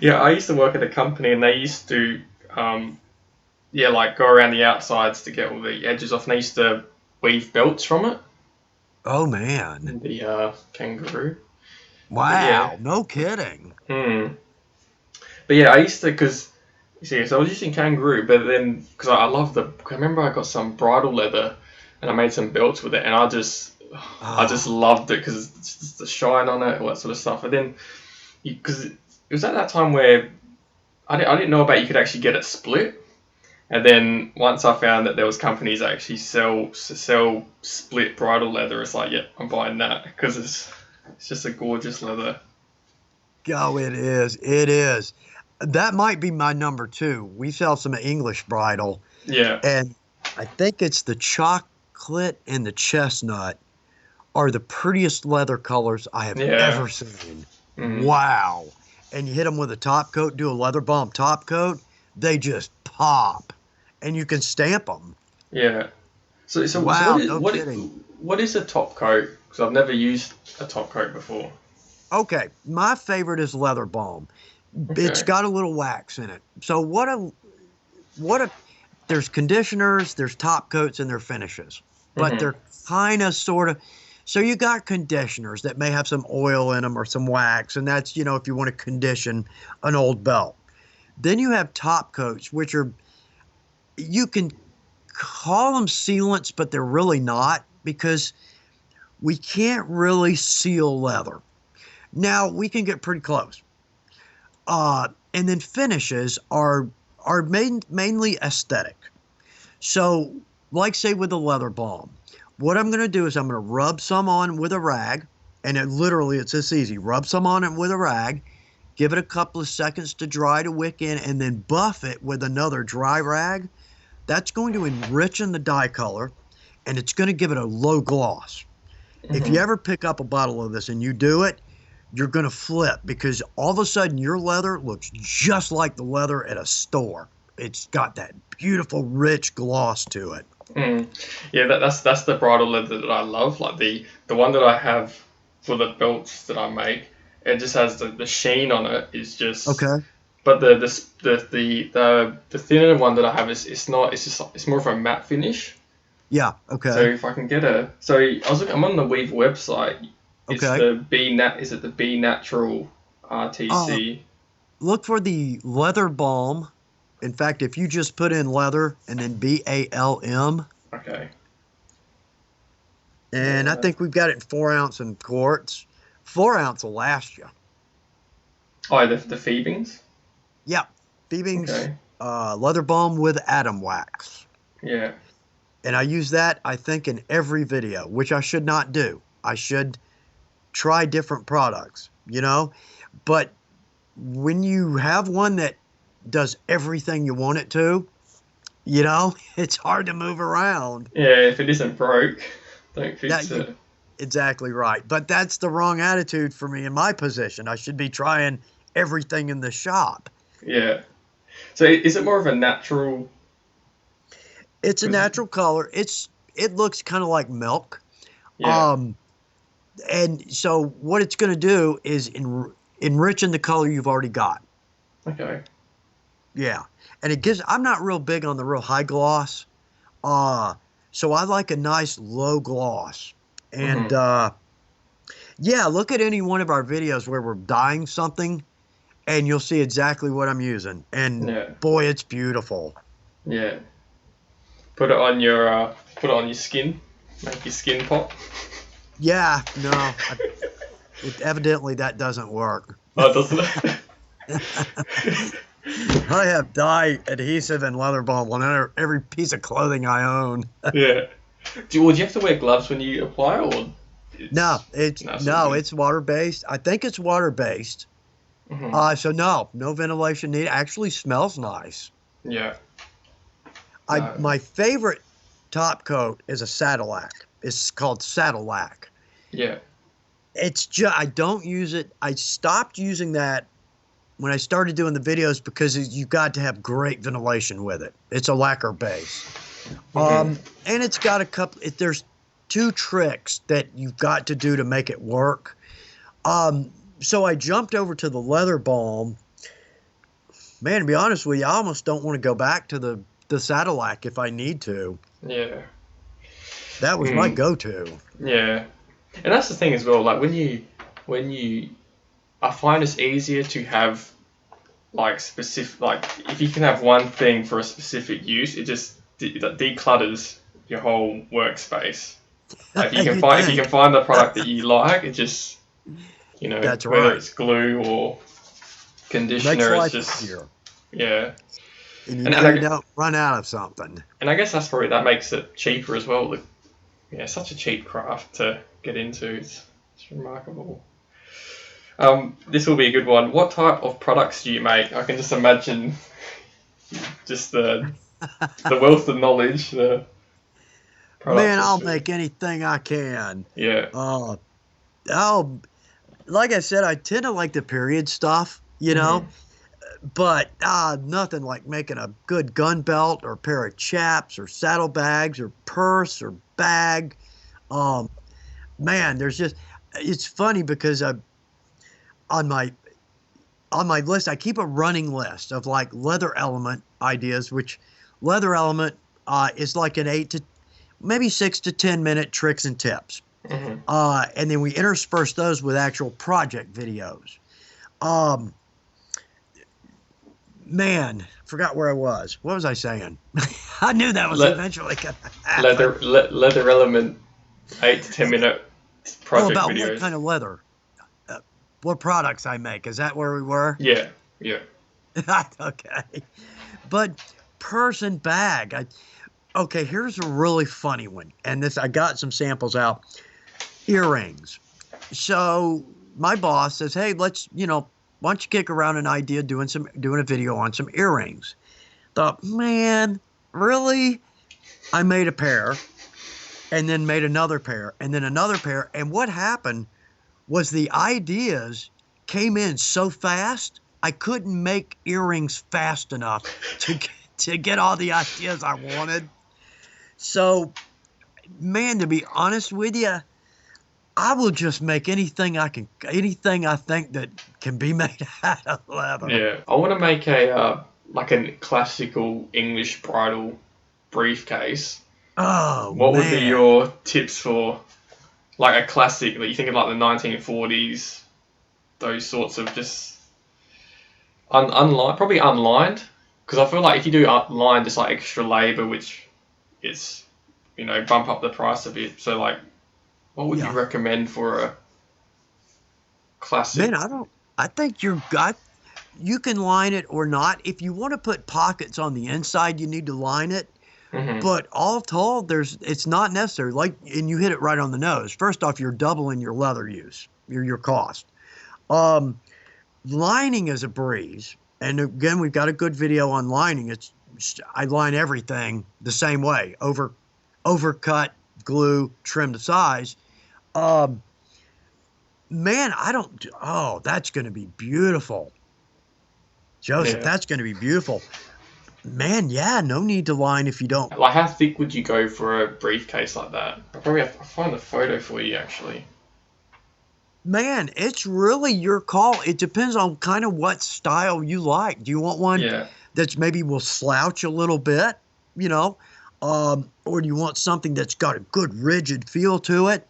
[SPEAKER 1] yeah. I used to work at a company, and they used to, um, yeah, like go around the outsides to get all the edges off. And they used to weave belts from it,
[SPEAKER 2] Oh, man.
[SPEAKER 1] the kangaroo. But yeah,
[SPEAKER 2] Wow. No kidding.
[SPEAKER 1] hmm. But yeah, I used to because you see, so I was using kangaroo, but then because I love I remember I got some bridal leather, and I made some belts with it, and I just
[SPEAKER 2] Oh,
[SPEAKER 1] loved it because it's just the shine on it, all that sort of stuff. And then because it was at that time where I didn't know about you could actually get it split. And then once I found that there was companies that actually sell split bridal leather, it's like, yeah, I'm buying that because it's just a gorgeous leather.
[SPEAKER 2] oh, it is. It is. That might be my number two. We sell some English bridal,
[SPEAKER 1] Yeah,
[SPEAKER 2] and I think it's the chocolate and the chestnut are the prettiest leather colors I have
[SPEAKER 1] yeah,
[SPEAKER 2] ever seen.
[SPEAKER 1] mm,
[SPEAKER 2] Wow. And you hit them with a top coat, do a leather balm top coat, they just pop. And you can stamp them.
[SPEAKER 1] yeah. So
[SPEAKER 2] Wow, no kidding.
[SPEAKER 1] what is a top coat? Because I've never used a top coat before.
[SPEAKER 2] Okay, my favorite is leather balm. It's
[SPEAKER 1] Okay.
[SPEAKER 2] got a little wax in it. So what a there's conditioners, there's top coats, and there finishes. But
[SPEAKER 1] Mhm.
[SPEAKER 2] they're kind of sort of so you got conditioners that may have some oil in them or some wax, and that's if you want to condition an old belt. Then you have top coats, which are you can call them sealants, but they're really not because we can't really seal leather. Now we can get pretty close. And then finishes are mainly aesthetic. So, like say with the leather balm, what I'm going to do is I'm going to rub some on with a rag, and it's this easy. Rub some on it with a rag, give it a couple of seconds to dry to wick in, and then buff it with another dry rag. That's going to enrichen the dye color, and it's going to give it a low gloss. If you
[SPEAKER 1] Mhm.
[SPEAKER 2] ever pick up a bottle of this and you do it, you're going to flip because all of a sudden your leather looks just like the leather at a store. it's got that beautiful, rich gloss to it.
[SPEAKER 1] Mm. Yeah, that's the bridle leather that I love. Like the one that I have for the belts that I make, it just has the sheen on it is just.
[SPEAKER 2] Okay.
[SPEAKER 1] But the thinner one that I have is it's not. It's more of a matte finish.
[SPEAKER 2] Yeah.
[SPEAKER 1] So
[SPEAKER 2] Okay.
[SPEAKER 1] if I can get I'm on the Weave website. It's
[SPEAKER 2] Okay.
[SPEAKER 1] the Is it the B Natural
[SPEAKER 2] Uh,
[SPEAKER 1] RTC?
[SPEAKER 2] look for the leather balm. In fact, if you just put in leather and then BALM,
[SPEAKER 1] Okay.
[SPEAKER 2] and I think we've got it in 4 ounce and quarts. 4 ounce will last you.
[SPEAKER 1] Oh, the Phoebings.
[SPEAKER 2] Yeah. Beeving's
[SPEAKER 1] Okay.
[SPEAKER 2] leather balm with atom wax.
[SPEAKER 1] Yeah.
[SPEAKER 2] And I use that, I think, in every video, which I should not do. I should try different products, you know? But when you have one that does everything you want it to, you know, it's hard to move around.
[SPEAKER 1] Yeah. If it isn't broke, don't
[SPEAKER 2] That
[SPEAKER 1] fix
[SPEAKER 2] you
[SPEAKER 1] it.
[SPEAKER 2] exactly right. But that's the wrong attitude for me in my position. I should be trying everything in the shop.
[SPEAKER 1] Yeah. So is it more of a natural?
[SPEAKER 2] It's a
[SPEAKER 1] 'Cause
[SPEAKER 2] natural color. It looks kind of like milk.
[SPEAKER 1] yeah.
[SPEAKER 2] Um, and so what it's going to do is enrichen the color you've already got.
[SPEAKER 1] Okay.
[SPEAKER 2] Yeah. And it gives, I'm not real big on the real high gloss. Uh, so I like a nice low gloss. And
[SPEAKER 1] Mhm.
[SPEAKER 2] yeah, look at any one of our videos where we're dyeing something and you'll see exactly what I'm using. And
[SPEAKER 1] Yeah.
[SPEAKER 2] boy, it's beautiful.
[SPEAKER 1] Yeah. Put it on your skin. Make your skin pop.
[SPEAKER 2] Yeah, no, evidently that doesn't work.
[SPEAKER 1] Oh, doesn't it?
[SPEAKER 2] I have dye, adhesive, and leather balm on every piece of clothing I own.
[SPEAKER 1] Yeah. Would you have to wear gloves when you apply, or
[SPEAKER 2] No,
[SPEAKER 1] it's all good?
[SPEAKER 2] it's water based. I think it's water based.
[SPEAKER 1] Hmm.
[SPEAKER 2] So no ventilation needed. Actually smells nice.
[SPEAKER 1] Yeah.
[SPEAKER 2] My favorite top coat is a Sadillac. It's called Sadillac.
[SPEAKER 1] Yeah.
[SPEAKER 2] It's just I don't use it. I stopped using that when I started doing the videos because you got to have great ventilation with it. It's a lacquer base.
[SPEAKER 1] Hmm.
[SPEAKER 2] And it's got a couple. There's two tricks that you've got to do to make it work. So I jumped over to the leather balm. Man, to be honest with you, I almost don't want to go back to the Sadillac if I need to.
[SPEAKER 1] Yeah.
[SPEAKER 2] That was my
[SPEAKER 1] Mm.
[SPEAKER 2] go-to.
[SPEAKER 1] Yeah. And that's the thing as well. Like when you, I find it's easier to have like specific, like if you can have one thing for a specific use, it just that declutters your whole workspace. Like
[SPEAKER 2] You
[SPEAKER 1] if you
[SPEAKER 2] think?
[SPEAKER 1] can find the product that you like, it just
[SPEAKER 2] That's
[SPEAKER 1] whether
[SPEAKER 2] right.
[SPEAKER 1] it's glue or
[SPEAKER 2] Makes
[SPEAKER 1] conditioner, it's
[SPEAKER 2] life
[SPEAKER 1] just
[SPEAKER 2] easier.
[SPEAKER 1] yeah.
[SPEAKER 2] And you
[SPEAKER 1] And
[SPEAKER 2] know
[SPEAKER 1] and
[SPEAKER 2] you
[SPEAKER 1] I,
[SPEAKER 2] don't run out of something.
[SPEAKER 1] and I guess that makes it cheaper as well. Yeah, such a cheap craft to get into. It's remarkable. This will be a good one. What type of products do you make? I can just imagine just the wealth of knowledge, the products.
[SPEAKER 2] Man,
[SPEAKER 1] I'm
[SPEAKER 2] I'll
[SPEAKER 1] sure.
[SPEAKER 2] make anything I can.
[SPEAKER 1] Yeah.
[SPEAKER 2] Uh, I'll, like I said, I tend to like the period stuff, you know,
[SPEAKER 1] Mhm.
[SPEAKER 2] but nothing like making a good gun belt or pair of chaps or saddlebags or purse or bag. Um, man, it's funny because on my on my list, I keep a running list of like leather element ideas, which leather element is like an 6 to 10 minute tricks and tips.
[SPEAKER 1] Mhm.
[SPEAKER 2] And then we intersperse those with actual project videos. Um, man, forgot where I was. What was I saying? I knew that was
[SPEAKER 1] Le-
[SPEAKER 2] eventually going to happen.
[SPEAKER 1] leather element 8 to 10 minute
[SPEAKER 2] Oh,
[SPEAKER 1] project
[SPEAKER 2] about what
[SPEAKER 1] videos.
[SPEAKER 2] kind of leather? Uh, what products I make? Is that where we were?
[SPEAKER 1] Yeah. Yeah.
[SPEAKER 2] Okay. But purse and bag. Okay, here's a really funny one. And this, I got some samples out. Earrings. So my boss says, hey, why don't you kick around an idea doing a video on some earrings? Thought, man, really? I made a pair and then made another pair and then another pair. And what happened was the ideas came in so fast, I couldn't make earrings fast enough to get all the ideas I wanted. So, man, to be honest with you, I will just make anything I think that can be made out of leather.
[SPEAKER 1] Yeah, I want to make a like a classical English bridal briefcase.
[SPEAKER 2] Oh,
[SPEAKER 1] What would be
[SPEAKER 2] man.
[SPEAKER 1] your tips for like a classic? Like you think of like the 1940s, those sorts of just unlined, probably unlined, because I feel like if you do lined, it's like extra labor, which is bump up the price a bit. So like, what would you
[SPEAKER 2] Yeah.
[SPEAKER 1] recommend for a classic?
[SPEAKER 2] Man, I think you can line it or not. If you want to put pockets on the inside, you need to line it.
[SPEAKER 1] Hmm.
[SPEAKER 2] But all told, it's not necessary. And you hit it right on the nose. First off, you're doubling your leather use, your cost. Um, Lining is a breeze. And again, we've got a good video on lining. I line everything the same way: overcut, glue, trim to size. Um, Man, I don't. Oh, that's going to be beautiful, Joseph.
[SPEAKER 1] Yeah.
[SPEAKER 2] That's going to be beautiful. Man, yeah, no need to line if you don't.
[SPEAKER 1] Like, how thick would you go for a briefcase like that? I probably have to find a photo for you actually.
[SPEAKER 2] Man, it's really your call. It depends on kind of what style you like. Do you want one
[SPEAKER 1] Yeah.
[SPEAKER 2] that's maybe will slouch a little bit, you know, or do you want something that's got a good rigid feel to it?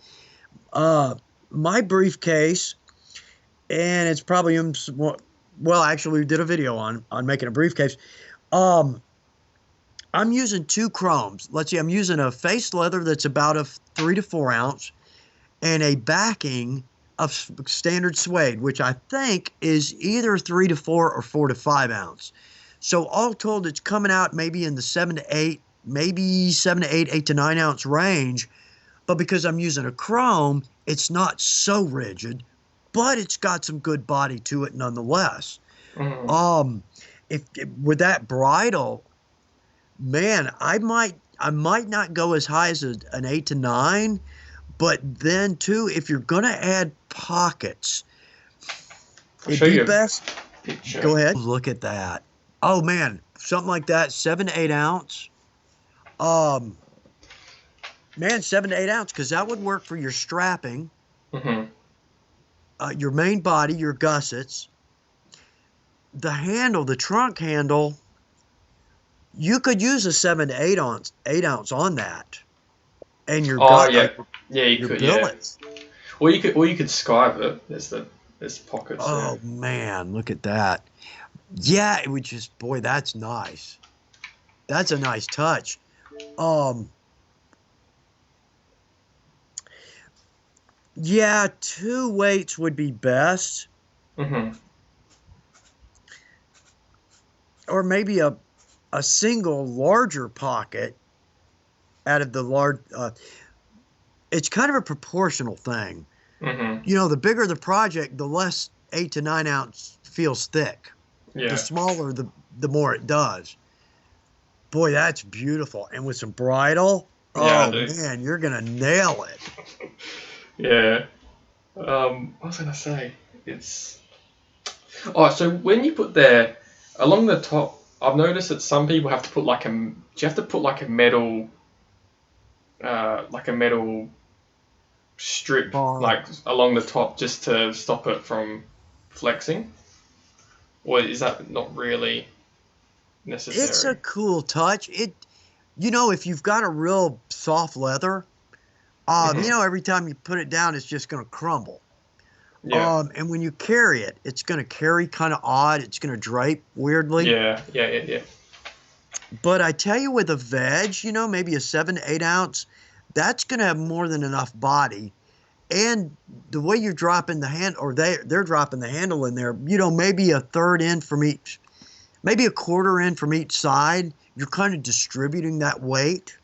[SPEAKER 2] My briefcase, and it's probably well, actually, we did a video on making a briefcase. Um, I'm using two chromes. Let's see, I'm using a face leather that's about a 3 to 4 ounce and a backing of standard suede, which I think is either 3 to 4 or 4 to 5 ounce. So all told, it's coming out maybe in the 7 to 8, maybe 7 to 8, 8 to 9 ounce range. But because I'm using a chrome, it's not so rigid, but it's got some good body to it nonetheless.
[SPEAKER 1] Mm.
[SPEAKER 2] If with that bridle, man, I might not go as high as an 8 to 9, but then too, if you're gonna add pockets,
[SPEAKER 1] I'll
[SPEAKER 2] it'd
[SPEAKER 1] show
[SPEAKER 2] be
[SPEAKER 1] you a
[SPEAKER 2] best.
[SPEAKER 1] picture.
[SPEAKER 2] Go ahead. Look at that. Oh man, something like that, 7 to 8 ounce. Um, Man, 7 to 8 ounce, because that would work for your strapping,
[SPEAKER 1] Hmm.
[SPEAKER 2] your main body, your gussets, the handle, the trunk handle. You could use a 7 to 8 ounce on that, and your
[SPEAKER 1] Oh yeah, yeah you
[SPEAKER 2] your
[SPEAKER 1] could, yeah.
[SPEAKER 2] billets.
[SPEAKER 1] Or you could skive it. There's pockets there.
[SPEAKER 2] Oh man, look at that. Yeah, it would just, boy, that's nice. That's a nice touch. Um, yeah, two weights would be best,
[SPEAKER 1] Hmm.
[SPEAKER 2] or maybe a single larger pocket out of the large. It's kind of a proportional thing.
[SPEAKER 1] Hmm.
[SPEAKER 2] The bigger the project, the less 8 to 9 ounce feels thick. The
[SPEAKER 1] Yeah.
[SPEAKER 2] smaller, the more it does. Boy, that's beautiful. And with some bridal,
[SPEAKER 1] Yeah, I
[SPEAKER 2] oh
[SPEAKER 1] do.
[SPEAKER 2] man, you're gonna nail it.
[SPEAKER 1] Yeah. What was I gonna say? It's so when you put there along the top, I've noticed that some people have to put like do you have to put like a metal strip
[SPEAKER 2] Barm.
[SPEAKER 1] like along the top just to stop it from flexing, or is that not really
[SPEAKER 2] It's a
[SPEAKER 1] necessary?
[SPEAKER 2] cool touch. If you've got a real soft leather,
[SPEAKER 1] Hmm.
[SPEAKER 2] every time you put it down, it's just gonna crumble.
[SPEAKER 1] Yeah.
[SPEAKER 2] And when you carry it, it's gonna carry kind of odd. It's gonna drape weirdly.
[SPEAKER 1] Yeah. Yeah. Yeah. Yeah.
[SPEAKER 2] But I tell you, with a veg, maybe a 7 to 8 ounce, that's gonna have more than enough body. And the way you're dropping the hand, or they're dropping the handle in there, maybe a third in from each, maybe a quarter in from each side. You're kind of distributing that weight.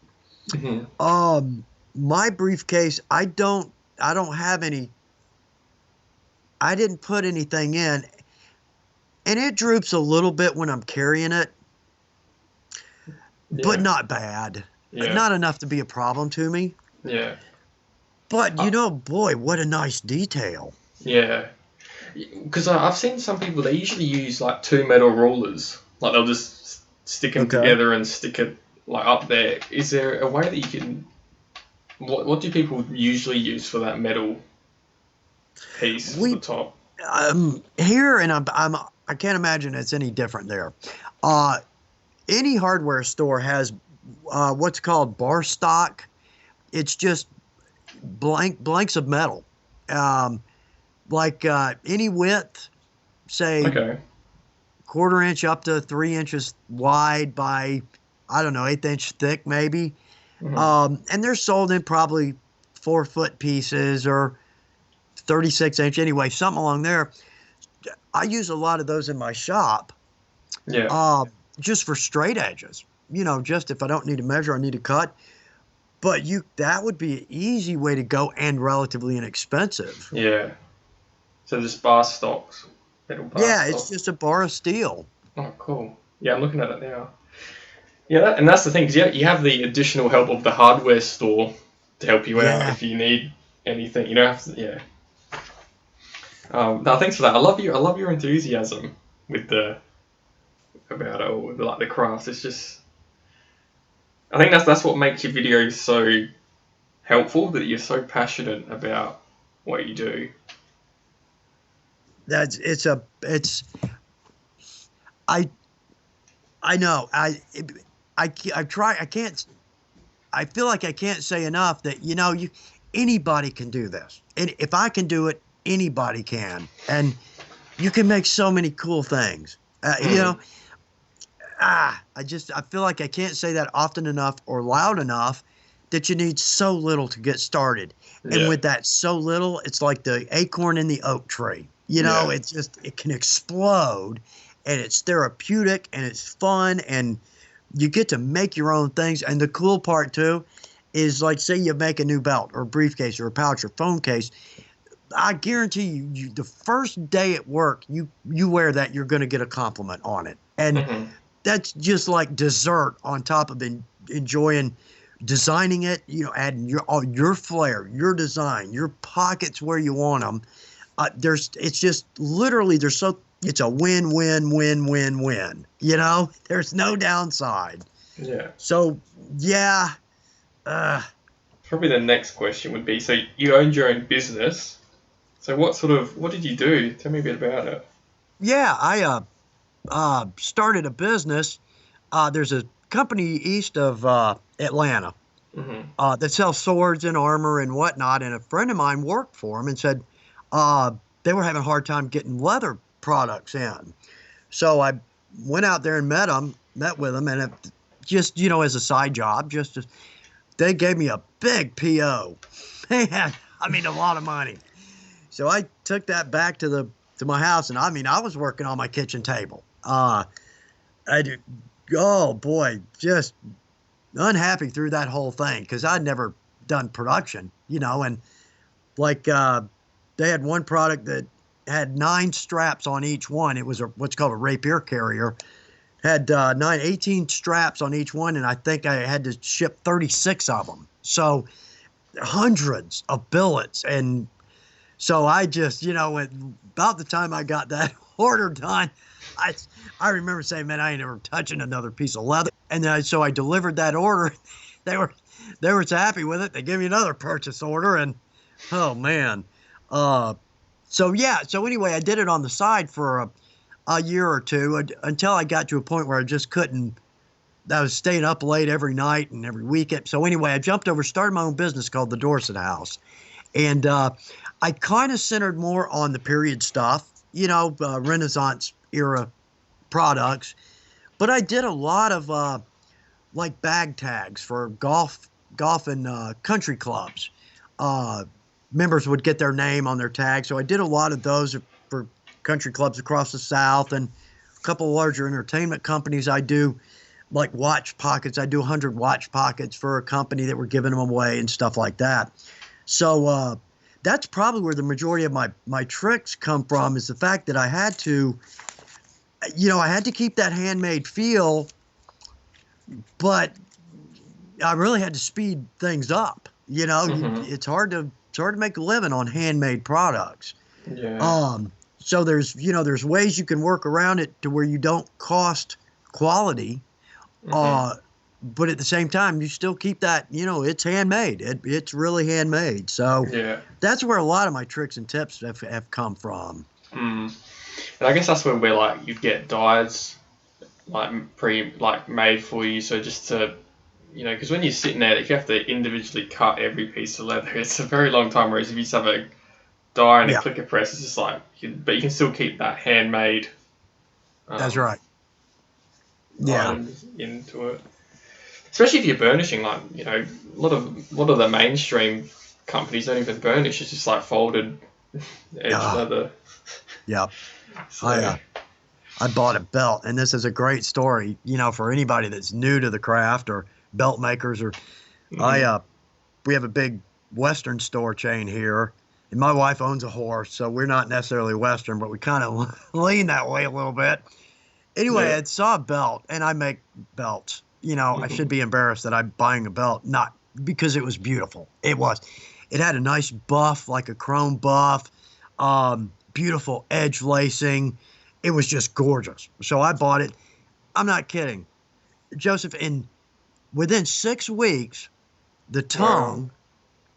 [SPEAKER 1] Hmm.
[SPEAKER 2] My briefcase, I don't have any. I didn't put anything in, and it droops a little bit when I'm carrying it, but
[SPEAKER 1] Yeah.
[SPEAKER 2] not bad.
[SPEAKER 1] Yeah.
[SPEAKER 2] Not enough to be a problem to me.
[SPEAKER 1] Yeah.
[SPEAKER 2] But
[SPEAKER 1] Uh,
[SPEAKER 2] boy, what a nice detail.
[SPEAKER 1] yeah. Because I've seen some people, they usually use like two metal rulers. Like they'll just stick them
[SPEAKER 2] Okay.
[SPEAKER 1] together and stick it like up there. Is there a way that you can? What do people usually use for that metal piece for the
[SPEAKER 2] We
[SPEAKER 1] top?
[SPEAKER 2] here, and I can't imagine it's any different there. Uh, any hardware store has what's called Barstock. It's just blanks of metal, um, like any width, say
[SPEAKER 1] Okay.
[SPEAKER 2] quarter-inch up to 3 inches wide by, I don't know, 1/8 inch thick maybe.
[SPEAKER 1] Mhm.
[SPEAKER 2] And they're sold in probably 4 foot pieces or 36 inch anyway, something along there. I use a lot of those in my shop,
[SPEAKER 1] Yeah.
[SPEAKER 2] uh, just for straight edges. Just if I don't need to measure, I need to cut. But that would be an easy way to go and relatively inexpensive.
[SPEAKER 1] Yeah. So just bar stocks, metal bar
[SPEAKER 2] Yeah, it's
[SPEAKER 1] stock.
[SPEAKER 2] just a bar of steel.
[SPEAKER 1] Oh, cool. Yeah, I'm looking at it now. Yeah, and that's the thing, because you have the additional help of the hardware store to help you out
[SPEAKER 2] Yeah.
[SPEAKER 1] if you need anything. You don't have to, yeah. No, thanks for that. I love your enthusiasm with the about it all, with like the craft. It's just, I think that's what makes your videos so helpful. That you're so passionate about what you do.
[SPEAKER 2] That's it's I I know I try I can't I feel like I can't say enough that anybody can do this, and if I can do it, anybody can, and you can make so many cool things.
[SPEAKER 1] Mm,
[SPEAKER 2] I feel like I can't say that often enough or loud enough that you need so little to get started. And
[SPEAKER 1] yeah,
[SPEAKER 2] with that so little, it's like the acorn in the oak tree.
[SPEAKER 1] yeah,
[SPEAKER 2] It can explode, and it's therapeutic and it's fun, and you get to make your own things. And the cool part too is, like, say you make a new belt or a briefcase or a pouch or phone case. I guarantee you the first day at work, you wear that, you're going to get a compliment on it. And
[SPEAKER 1] hmm,
[SPEAKER 2] that's just like dessert on top of enjoying designing it. Adding your flair, your design, your pockets where you want them. It's just literally it's a win win win win win. There's no downside.
[SPEAKER 1] yeah.
[SPEAKER 2] So yeah, uh,
[SPEAKER 1] Probably the next question would be: so you owned your own business. So what did you do? Tell me a bit about it.
[SPEAKER 2] yeah. I started a business. There's a company east of Atlanta
[SPEAKER 1] Hmm.
[SPEAKER 2] that sells swords and armor and whatnot. And a friend of mine worked for him and said uh, they were having a hard time getting leather products in. So I went out there and met with them, and just as a side job, they gave me a big PO. Man, I mean a lot of money. So I took that back to my house, and I mean I was working on my kitchen table. I did. Oh boy, just unhappy through that whole thing because I'd never done production, and like they had one product that had 9 straps on each one. It was what's called a rapier carrier. Had 18 straps on each one, and I think I had to ship 36 of them. So hundreds of billets, and so I just, about the time I got that order done, I I remember saying, man, I ain't ever touching another piece of leather. And then so I delivered that order. They were they were so happy with it. They gave me another purchase order, and oh man. Uh, so yeah. So anyway, I did it on the side for a year or two until I got to a point where I just couldn't. I was staying up late every night and every weekend. So anyway, I jumped over, started my own business called the Dorsett House, and I kind of centered more on the period stuff, Renaissance era products. But I did a lot of like bag tags for golf and country clubs. Uh, Members would get their name on their tag, so I did a lot of those for country clubs across the South and a couple of larger entertainment companies. I do like watch pockets. I do 100 watch pockets for a company that were giving them away and stuff like that. So that's probably where the majority of my tricks come from, is the fact that I had to, I had to keep that handmade feel, but I really had to speed things up.
[SPEAKER 1] Hmm.
[SPEAKER 2] It's hard to make a living on handmade products.
[SPEAKER 1] Yeah.
[SPEAKER 2] So there's ways you can work around it to where you don't cost quality,
[SPEAKER 1] Hmm.
[SPEAKER 2] Uh, but at the same time, you still keep that, it's handmade. It's really handmade. So
[SPEAKER 1] Yeah.
[SPEAKER 2] that's where a lot of my tricks and tips have come from.
[SPEAKER 1] Mm. And I guess that's where like you'd get dyes like made for you. So just to because when you're sitting there, if you have to individually cut every piece of leather, it's a very long time. Whereas if you just have a dye and a
[SPEAKER 2] Yeah,
[SPEAKER 1] clicker press, it's just like, but you can still keep that handmade
[SPEAKER 2] that's
[SPEAKER 1] um,
[SPEAKER 2] right. Yeah.
[SPEAKER 1] items into it. Especially if you're burnishing, like a lot of the mainstream companies don't even burnish. It's just like folded edge
[SPEAKER 2] Uh,
[SPEAKER 1] leather.
[SPEAKER 2] yeah. I,
[SPEAKER 1] So.
[SPEAKER 2] uh, I bought a belt, and this is a great story, for anybody that's new to the craft or belt makers. Or I,
[SPEAKER 1] Mhm.
[SPEAKER 2] we have a big Western store chain here, and my wife owns a horse, so we're not necessarily Western, but we kind of lean that way a little bit. Anyway,
[SPEAKER 1] Yeah.
[SPEAKER 2] I saw a belt, and I make belts. I should
[SPEAKER 1] Mhm.
[SPEAKER 2] be embarrassed that I'm buying a belt, not because it was beautiful. It was. It had a nice buff, like a chrome buff, beautiful edge lacing. It was just gorgeous. So I bought it. I'm not kidding. Joseph, within 6 weeks, the
[SPEAKER 1] Wow.
[SPEAKER 2] tongue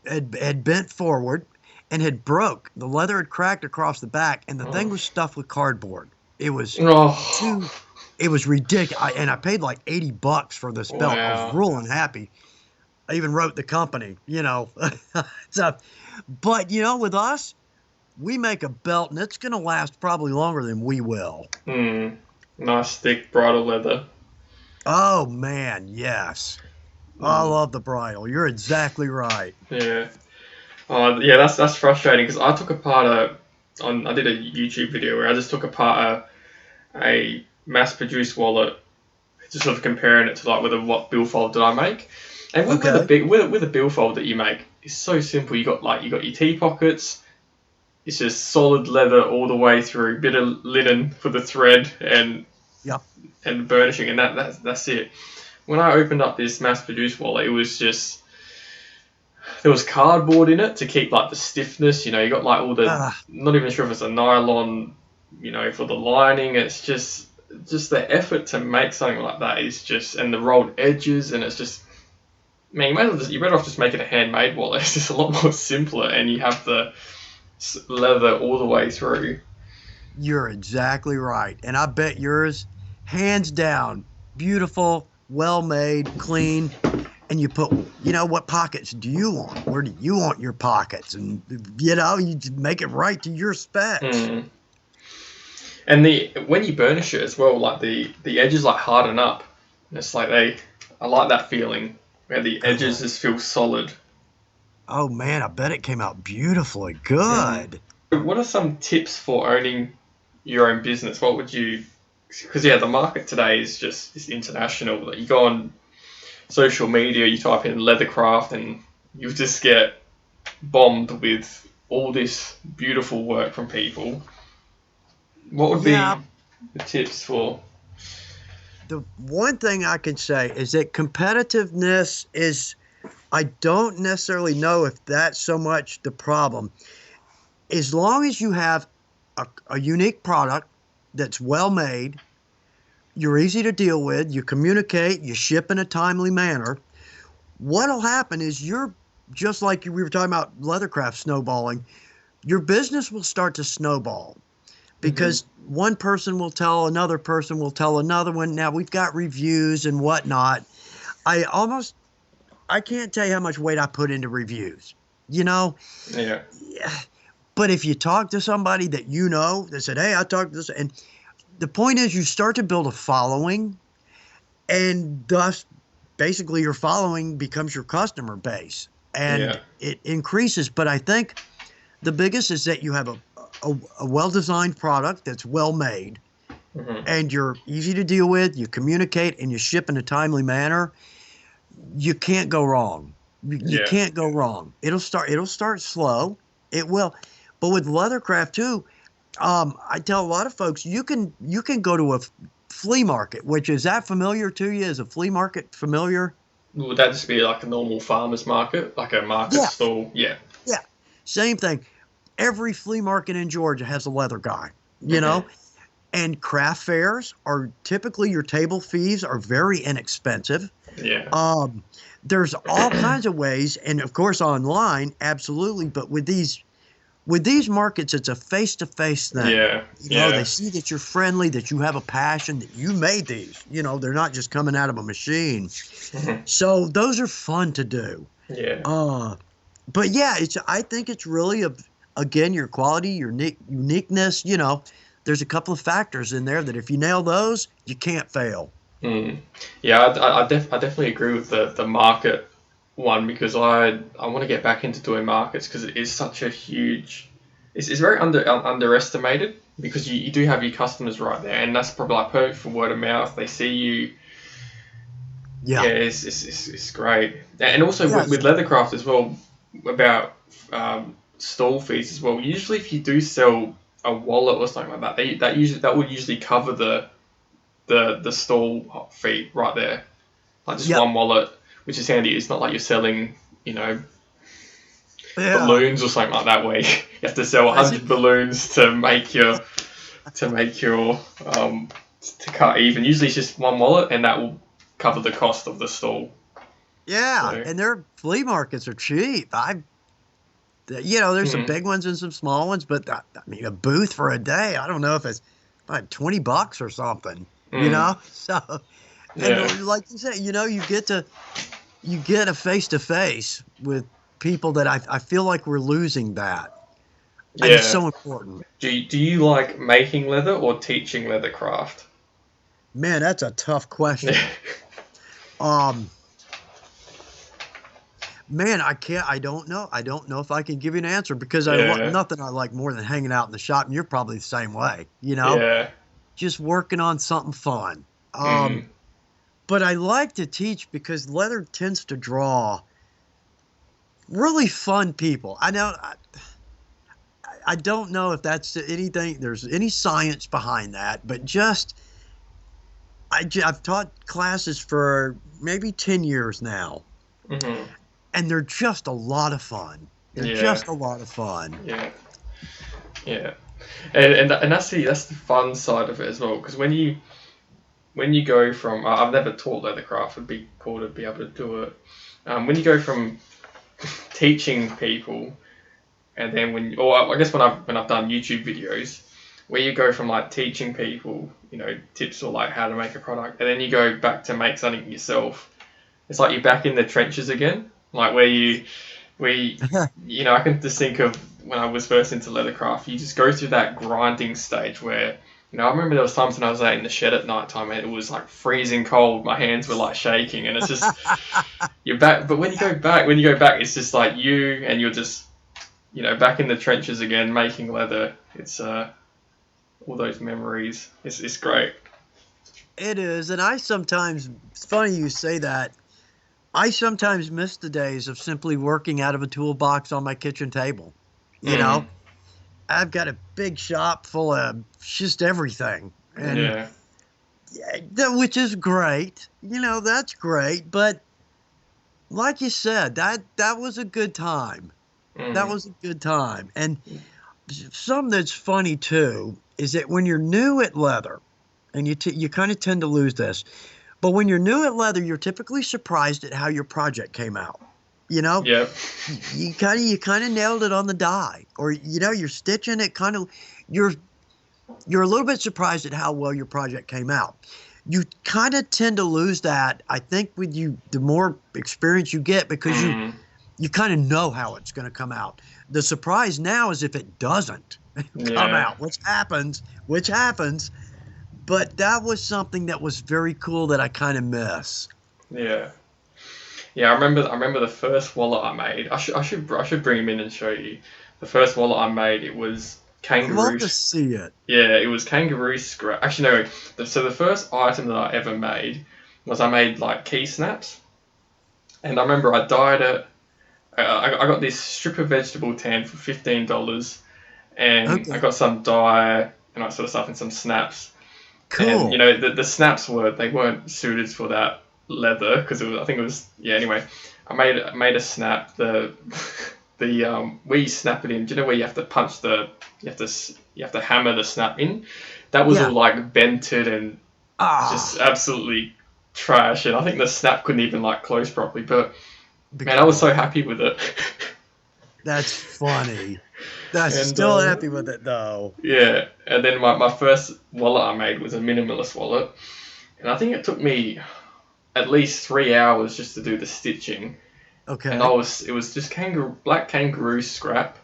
[SPEAKER 2] had bent forward and had broke. The leather had cracked across the back, and the thing
[SPEAKER 1] Oh.
[SPEAKER 2] was stuffed with cardboard. It was
[SPEAKER 1] Oh.
[SPEAKER 2] too it was ridiculous. And I paid like $80 for this belt. I was
[SPEAKER 1] Wow.
[SPEAKER 2] real unhappy. I even wrote the company. So, but with us, we make a belt and it's going to last probably longer than we will.
[SPEAKER 1] Hmm. Nice thick bridle leather.
[SPEAKER 2] Oh man, yes. I
[SPEAKER 1] Mm.
[SPEAKER 2] love the bridle. You're exactly right.
[SPEAKER 1] Yeah. Yeah. That's frustrating because I took apart I did a YouTube video where I just took apart a mass-produced wallet, just sort of comparing it to like what billfold did I make, and with a
[SPEAKER 2] Okay.
[SPEAKER 1] big with a billfold that you make, it's so simple. You got your T pockets. It's just solid leather all the way through, bit of linen for the thread
[SPEAKER 2] Yep.
[SPEAKER 1] and burnishing, and that's it. When I opened up this mass-produced wallet, it was just there was cardboard in it to keep like the stiffness. You got like all the
[SPEAKER 2] Uh,
[SPEAKER 1] not even sure if it's a nylon, for the lining. It's just the effort to make something like that is just and the rolled edges and it's just. I mean, you're better off just making a handmade wallet. It's just a lot more simpler, and you have the leather all the way through.
[SPEAKER 2] you're exactly right. And I bet yours, hands down, beautiful, well made, clean. And you put, what pockets do you want? Where do you want your pockets? And, you make it right to your specs.
[SPEAKER 1] Mm. And the when you burnish it as well, like the edges like harden up. And it's like I like that feeling where the edges
[SPEAKER 2] Oh,
[SPEAKER 1] just feel solid.
[SPEAKER 2] oh man, I bet it came out beautifully.
[SPEAKER 1] Mm.
[SPEAKER 2] Good.
[SPEAKER 1] What are some tips for owning your own business? What would you? Because the market today is international. Like you go on social media, you type in Leathercraft, and you just get bombed with all this beautiful work from people. What would
[SPEAKER 2] Yeah,
[SPEAKER 1] be the tips for?
[SPEAKER 2] the one thing I can say is that competitiveness is, I don't necessarily know if that's so much the problem. As long as you have a unique product that's well made, you're easy to deal with, you communicate, you ship in a timely manner, what'll happen is you're just like we were talking about Leathercraft snowballing, your business will start to snowball
[SPEAKER 1] Hmm.
[SPEAKER 2] because one person will tell another person will tell another one. Now we've got reviews and whatnot. I almost I can't tell you how much weight I put into reviews. You know,
[SPEAKER 1] Yeah.
[SPEAKER 2] yeah. But if you talk to somebody that that said, "Hey, I talked to this," and the point is, you start to build a following, and thus, basically, your following becomes your customer base, and
[SPEAKER 1] Yeah.
[SPEAKER 2] it increases. But I think the biggest is that you have a well-designed product that's well made,
[SPEAKER 1] Hmm.
[SPEAKER 2] and you're easy to deal with. You communicate and you ship in a timely manner. You can't go wrong. You
[SPEAKER 1] Yeah.
[SPEAKER 2] can't go wrong. It'll start slow. It will. But with Leathercraft too, I tell a lot of folks you can go to a flea market, which is that familiar to you? Is a flea market familiar?
[SPEAKER 1] Would that just be like a normal farmer's market, like a market
[SPEAKER 2] Yeah,
[SPEAKER 1] stall? Yeah.
[SPEAKER 2] yeah. Same thing. Every flea market in Georgia has a leather guy, you
[SPEAKER 1] Hmm.
[SPEAKER 2] know? And craft fairs are typically, your table fees are very inexpensive.
[SPEAKER 1] Yeah.
[SPEAKER 2] There's all kinds of ways, and of course online, absolutely. But with these markets, it's a face-to-face thing.
[SPEAKER 1] Yeah.
[SPEAKER 2] They
[SPEAKER 1] Yeah.
[SPEAKER 2] see that you're friendly, that you have a passion, that you made these. They're not just coming out of a machine. So those are fun to do.
[SPEAKER 1] Yeah.
[SPEAKER 2] But yeah, I think it's really again, your quality, your uniqueness. There's a couple of factors in there that if you nail those, you can't fail.
[SPEAKER 1] Yeah, I definitely agree with the market one, because I want to get back into doing markets, because it is such a huge, it's very underestimated, because you do have your customers right there, and that's probably like perfect for word of mouth. They see you.
[SPEAKER 2] Yeah.
[SPEAKER 1] Yeah, it's great. And also
[SPEAKER 2] Yeah.
[SPEAKER 1] with Leathercraft as well, about stall fees as well. Usually, if you do sell a wallet or something like that, that would usually cover the stall fee right there. Like just
[SPEAKER 2] Yep.
[SPEAKER 1] one wallet, which is handy. It's not like you're selling,
[SPEAKER 2] Yeah.
[SPEAKER 1] balloons or something like that, where you have to sell
[SPEAKER 2] I see.
[SPEAKER 1] 100 balloons to make your to cut even. Usually, it's just one wallet, and that will cover the cost of the stall.
[SPEAKER 2] Yeah,
[SPEAKER 1] So
[SPEAKER 2] and their flea markets are cheap. There's some
[SPEAKER 1] mm,
[SPEAKER 2] big ones and some small ones, but I mean, a booth for a day, I don't know if it's like $20 or something.
[SPEAKER 1] mm,
[SPEAKER 2] So,
[SPEAKER 1] yeah,
[SPEAKER 2] and like you said, you get a face to face with people that I feel like we're losing that, and it's
[SPEAKER 1] yeah.
[SPEAKER 2] so important.
[SPEAKER 1] Do you like making leather or teaching leather craft?
[SPEAKER 2] Man, that's a tough
[SPEAKER 1] Yeah,
[SPEAKER 2] question. Um, Man, I can't. I don't know. I don't know if I can give you an answer because
[SPEAKER 1] yeah,
[SPEAKER 2] nothing I like more than hanging out in the shop, and you're probably the same way.
[SPEAKER 1] yeah.
[SPEAKER 2] Just working on something fun.
[SPEAKER 1] Mm,
[SPEAKER 2] But I like to teach because leather tends to draw really fun people. I don't know if that's anything. There's any science behind that, but I've taught classes for maybe 10 years now,
[SPEAKER 1] mm-hmm.
[SPEAKER 2] and they're just a lot of fun. They're
[SPEAKER 1] Yeah,
[SPEAKER 2] just a lot of fun.
[SPEAKER 1] yeah, yeah. And that's the fun side of it as well. Because when you go from, I've never taught leathercraft. Would be cool to be able to do it. When you go from teaching people, and then or I guess when I've done YouTube videos, where you go from like teaching people, tips or like how to make a product, and then you go back to make something yourself. It's like you're back in the trenches again, like I can just think of when I was first into leathercraft. You just go through that grinding stage where, I remember there was times when I was out in the shed at night time and it was like freezing cold. My hands were like shaking, and it's just you're back. But when you go back, it's just like you're just, back in the trenches again, making leather. It's all those memories. It's great.
[SPEAKER 2] It is, and it's funny you say that. I sometimes miss the days of simply working out of a toolbox on my kitchen table. You
[SPEAKER 1] Mm,
[SPEAKER 2] know, I've got a big shop full of just everything, and
[SPEAKER 1] yeah.
[SPEAKER 2] yeah, which is great. That's great. But like you said, that was a good time. That
[SPEAKER 1] Mm,
[SPEAKER 2] was a good time. And something that's funny too is that when you're new at leather, and you kind of tend to lose this, but when you're new at leather, you're typically surprised at how your project came out. You know,
[SPEAKER 1] yep.
[SPEAKER 2] you kind of nailed it on the die, or you're stitching it kind of. You're a little bit surprised at how well your project came out. You kind of tend to lose that, I think, with you the more experience you get, because
[SPEAKER 1] Mm,
[SPEAKER 2] you kind of know how it's going to come out. The surprise now is if it doesn't come
[SPEAKER 1] yeah.
[SPEAKER 2] out, which happens. But that was something that was very cool that I kind of miss.
[SPEAKER 1] Yeah. Yeah, I remember the first wallet I made. I should bring him in and show you. The first wallet I made, it was
[SPEAKER 2] I'd love
[SPEAKER 1] kangaroo.
[SPEAKER 2] to see it.
[SPEAKER 1] Yeah, it was kangaroo scrap. Actually, no. So the first item that I ever made was I made like key snaps, and I remember I dyed it. I got this strip of vegetable tan for $15, and I
[SPEAKER 2] Okay,
[SPEAKER 1] got some dye and that sort of stuff and some snaps. And
[SPEAKER 2] cool.
[SPEAKER 1] the snaps weren't suited for that leather, because I think it was, yeah, anyway. I made a snap. The where you snap it in, do you know where you have to hammer the snap in? that was
[SPEAKER 2] Yeah.
[SPEAKER 1] all like vented and just absolutely trash. And I think the snap couldn't even like close properly. But man, I was so happy with it.
[SPEAKER 2] That's funny. That's
[SPEAKER 1] And
[SPEAKER 2] still happy with it though.
[SPEAKER 1] yeah, and then my first wallet I made was a minimalist wallet, and I think it took me at least 3 hours just to do the stitching.
[SPEAKER 2] Okay.
[SPEAKER 1] And it was just black kangaroo scrap,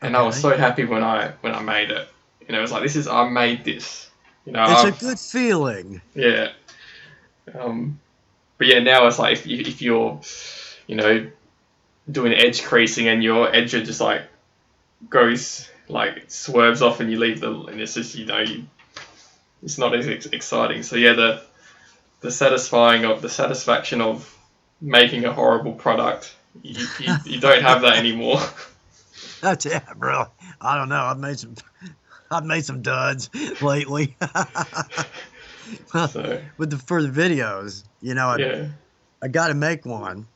[SPEAKER 1] and I was
[SPEAKER 2] Okay.
[SPEAKER 1] so happy when I made it. You know, it was like I made this. You know,
[SPEAKER 2] It's a good feeling.
[SPEAKER 1] yeah. But yeah, now it's like if you're, you know, doing edge creasing and your edger just like goes like swerves off and you leave and it's just it's not as exciting. So yeah, the satisfaction of making a horrible product, you don't have that anymore.
[SPEAKER 2] That's it, bro. I don't know. I've made some duds lately.
[SPEAKER 1] So
[SPEAKER 2] for the videos, you know, I got to make one.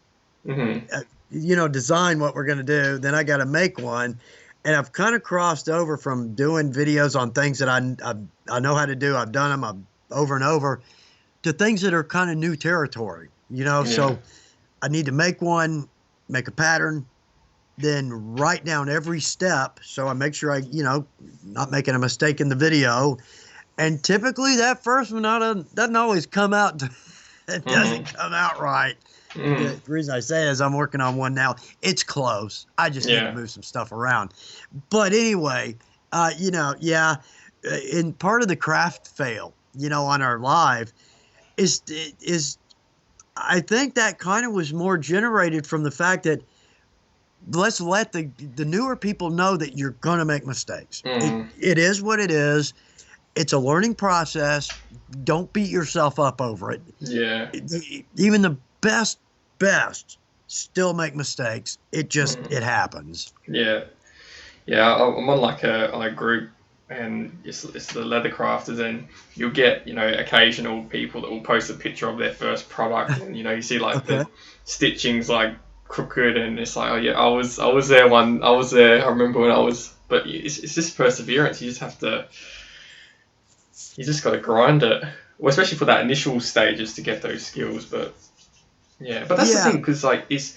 [SPEAKER 2] You know, design what we're going to do. Then I got to make one. And I've kind of crossed over from doing videos on things that I know how to do. I've done them over and over to things that are kind of new territory, you know. So I need to make one, make a pattern, then write down every step. So I make sure I, you know, not making a mistake in the video. And typically that first one doesn't always come out. It doesn't come out right. The reason I say is I'm working on one now. It's close. I just need to move some stuff around. But anyway, you know, in part of the craft fail, you know, on our live is I think that kind of was more generated from the fact that let's let the newer people know that you're going to make mistakes. It is what it is. It's a learning process. Don't beat yourself up over it.
[SPEAKER 1] Yeah.
[SPEAKER 2] Even the best still make mistakes. It just it happens.
[SPEAKER 1] Yeah. I'm on like a group, and it's the Leathercrafters, and you'll get, you know, occasional people that will post a picture of their first product, and you know, you see like the stitching's like crooked, and it's like, oh yeah, I was there I remember when I was. But it's just perseverance. You just got to grind it, well, especially for that initial stages to get those skills. But yeah, but that's the thing, because like it's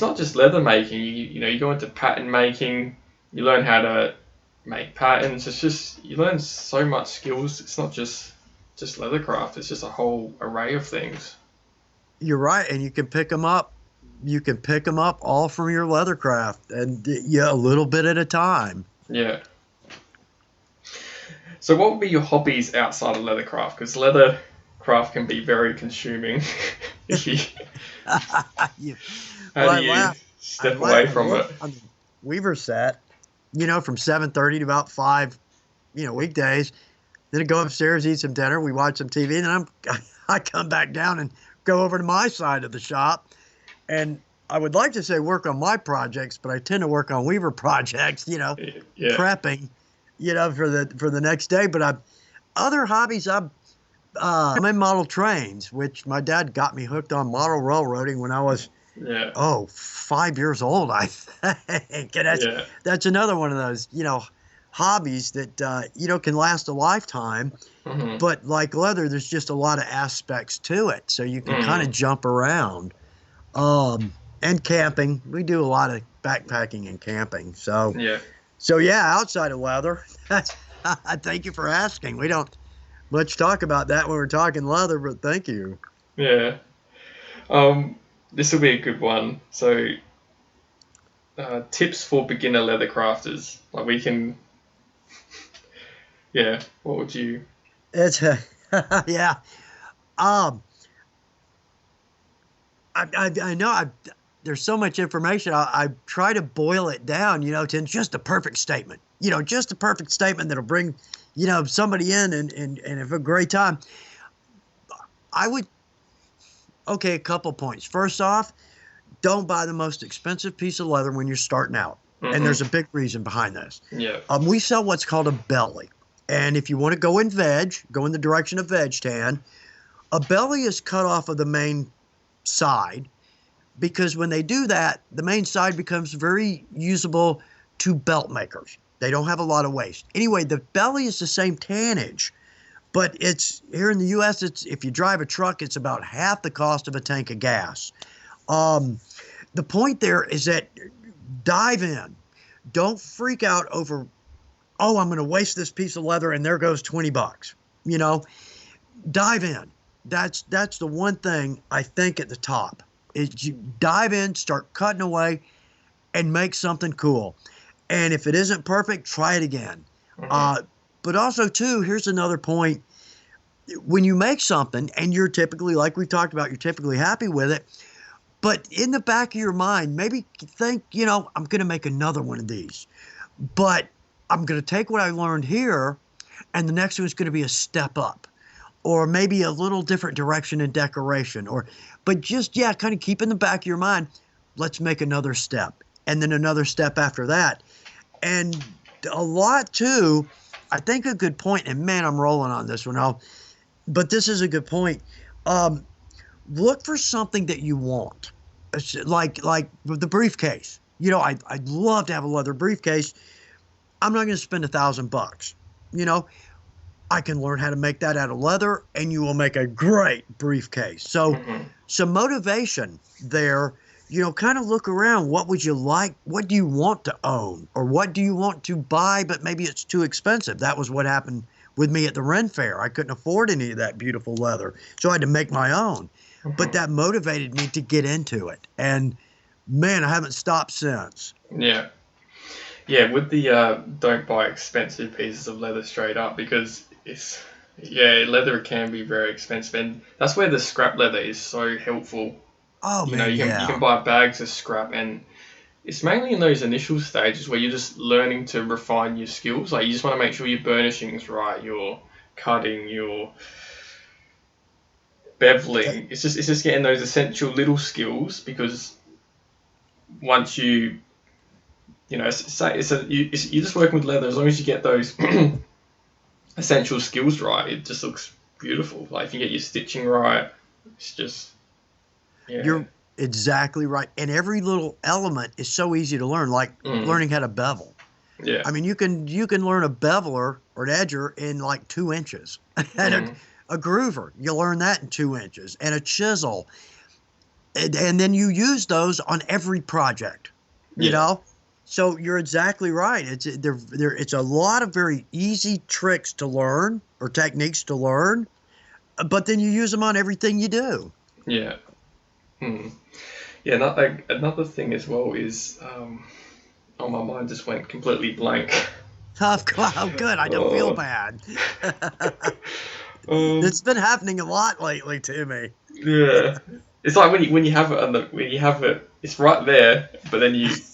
[SPEAKER 1] not just leather making. You know, you go into pattern making, you learn how to make patterns. It's just, you learn so much skills. It's not just leathercraft. It's just a whole array of things.
[SPEAKER 2] You're right, and you can pick them up. You can pick them up all from your leathercraft, and a little bit at a time.
[SPEAKER 1] Yeah. So what would be your hobbies outside of leathercraft? Because leathercraft can be very consuming. How do you step away from it?
[SPEAKER 2] On the Weaver set, you know, from 7:30 to about 5, you know, weekdays. Then I go upstairs, eat some dinner, we watch some TV, and then I come back down and go over to my side of the shop. And I would like to say work on my projects, but I tend to work on Weaver projects, you know, prepping, you know, for the next day. But other hobbies, I'm in model trains, which my dad got me hooked on model railroading when I was 5 years old, I think. And that's another one of those, you know, hobbies that you know, can last a lifetime. But like leather, there's just a lot of aspects to it, so you can kind of jump around. And camping, we do a lot of backpacking and camping. So outside of leather, I thank you for asking. We don't much talk about that when we're talking leather, but thank you.
[SPEAKER 1] Yeah. This will be a good one. So, tips for beginner leather crafters. Like we can, what would you?
[SPEAKER 2] It's I know there's so much information. I try to boil it down, you know, to just a perfect statement. You know, just a perfect statement that'll bring, you know, somebody in and have a great time. A couple points. First off, don't buy the most expensive piece of leather when you're starting out. And there's a big reason behind this.
[SPEAKER 1] Yeah.
[SPEAKER 2] We sell what's called a belly. And if you want to go in the direction of veg tan, a belly is cut off of the main side, because when they do that, the main side becomes very usable to belt makers. They don't have a lot of waste. Anyway, the belly is the same tonnage, but it's here in the U.S. It's if you drive a truck, it's about half the cost of a tank of gas. The point there is that dive in. Don't freak out over, oh, I'm going to waste this piece of leather and there goes $20. You know, dive in. That's the one thing I think at the top is you dive in, start cutting away, and make something cool. And if it isn't perfect, try it again. But also too, here's another point. When you make something and you're typically, like we talked about, you're typically happy with it, but in the back of your mind, maybe think, you know, I'm going to make another one of these, but I'm going to take what I learned here and the next one is going to be a step up or maybe a little different direction in decoration but just, yeah, kind of keep in the back of your mind, let's make another step and then another step after that. And a lot too, I think a good point, and man, I'm rolling on this one, but this is a good point. Look for something that you want, like the briefcase. You know, I'd love to have a leather briefcase. I'm not going to spend $1,000. You know, I can learn how to make that out of leather, and you will make a great briefcase. So, some motivation there. You know, kind of look around. What would you like? What do you want to own? Or what do you want to buy, but maybe it's too expensive? That was what happened with me at the Ren Fair. I couldn't afford any of that beautiful leather, so I had to make my own. But that motivated me to get into it. And, man, I haven't stopped since.
[SPEAKER 1] Yeah. Yeah, with the don't buy expensive pieces of leather straight up because leather can be very expensive. And that's where the scrap leather is so helpful.
[SPEAKER 2] Oh,
[SPEAKER 1] you
[SPEAKER 2] man,
[SPEAKER 1] know, you can buy bags of scrap, and it's mainly in those initial stages where you're just learning to refine your skills. Like, you just want to make sure your burnishing's right, your cutting, your beveling. It's just getting those essential little skills, because once you're just working with leather. As long as you get those essential skills right, it just looks beautiful. Like, if you get your stitching right, it's just... Yeah.
[SPEAKER 2] You're exactly right. And every little element is so easy to learn, like learning how to bevel.
[SPEAKER 1] Yeah.
[SPEAKER 2] I mean, you can learn a beveler or an edger in like 2 inches. And a groover, you learn that in 2 inches. And a chisel. And then you use those on every project, you know? So you're exactly right. It's a lot of very easy tricks to learn or techniques to learn, but then you use them on everything you do.
[SPEAKER 1] Yeah. Yeah, another thing as well is, my mind just went completely blank.
[SPEAKER 2] Oh, good. I don't feel bad. It's been happening a lot lately to me.
[SPEAKER 1] Yeah, it's like when you have it, it's right there, but then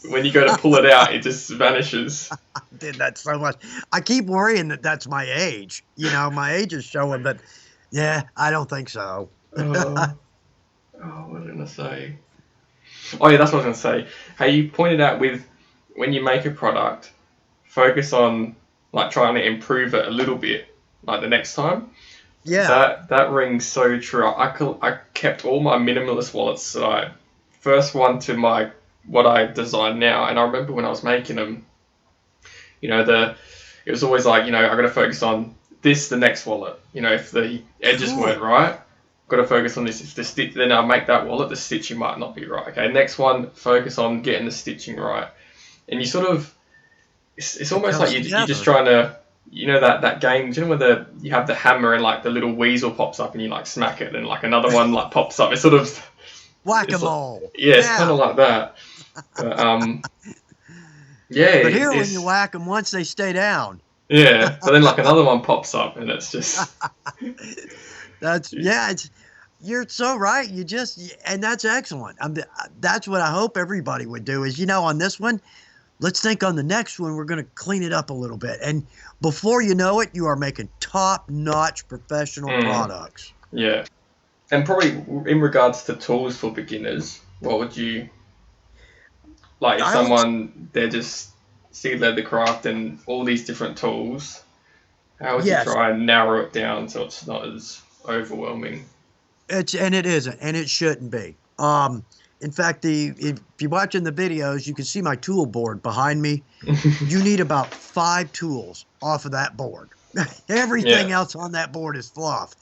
[SPEAKER 1] when you go to pull it out, it just vanishes.
[SPEAKER 2] I did that so much. I keep worrying that that's my age. You know, my age is showing, but yeah, I don't think so.
[SPEAKER 1] What did I say? Oh yeah, that's what I was going to say. How you pointed out with when you make a product, focus on like trying to improve it a little bit, like the next time.
[SPEAKER 2] Yeah.
[SPEAKER 1] That rings so true. I kept all my minimalist wallets that I first one to what I design now, and I remember when I was making them, you know, it was always like, you know, I got to focus on this the next wallet. You know, if the edges weren't right, got to focus on this. If the stitch, then I'll make that wallet. The stitching might not be right. Okay, next one, focus on getting the stitching right. And you sort of, it's almost like you're just trying to, you know, that game. Do you know where you have the hammer and like the little weasel pops up and you like smack it and like another one like pops up. It's sort of
[SPEAKER 2] whack-a-mole.
[SPEAKER 1] Like, it's kind of like that. But yeah.
[SPEAKER 2] But here, when you whack them once, they stay down.
[SPEAKER 1] Yeah, but then like another one pops up and it's just.
[SPEAKER 2] You're so right. And that's excellent. That's what I hope everybody would do is, you know, on this one, let's think on the next one, we're going to clean it up a little bit. And before you know it, you are making top-notch professional products.
[SPEAKER 1] Yeah. And probably in regards to tools for beginners, what would you, like if they're just see Leathercraft and all these different tools, how would you try and narrow it down so it's not as overwhelming?
[SPEAKER 2] And it isn't, and it shouldn't be. In fact, if you're watching the videos, you can see my tool board behind me. You need about 5 tools off of that board. Everything
[SPEAKER 1] Yeah.
[SPEAKER 2] else on that board is fluff.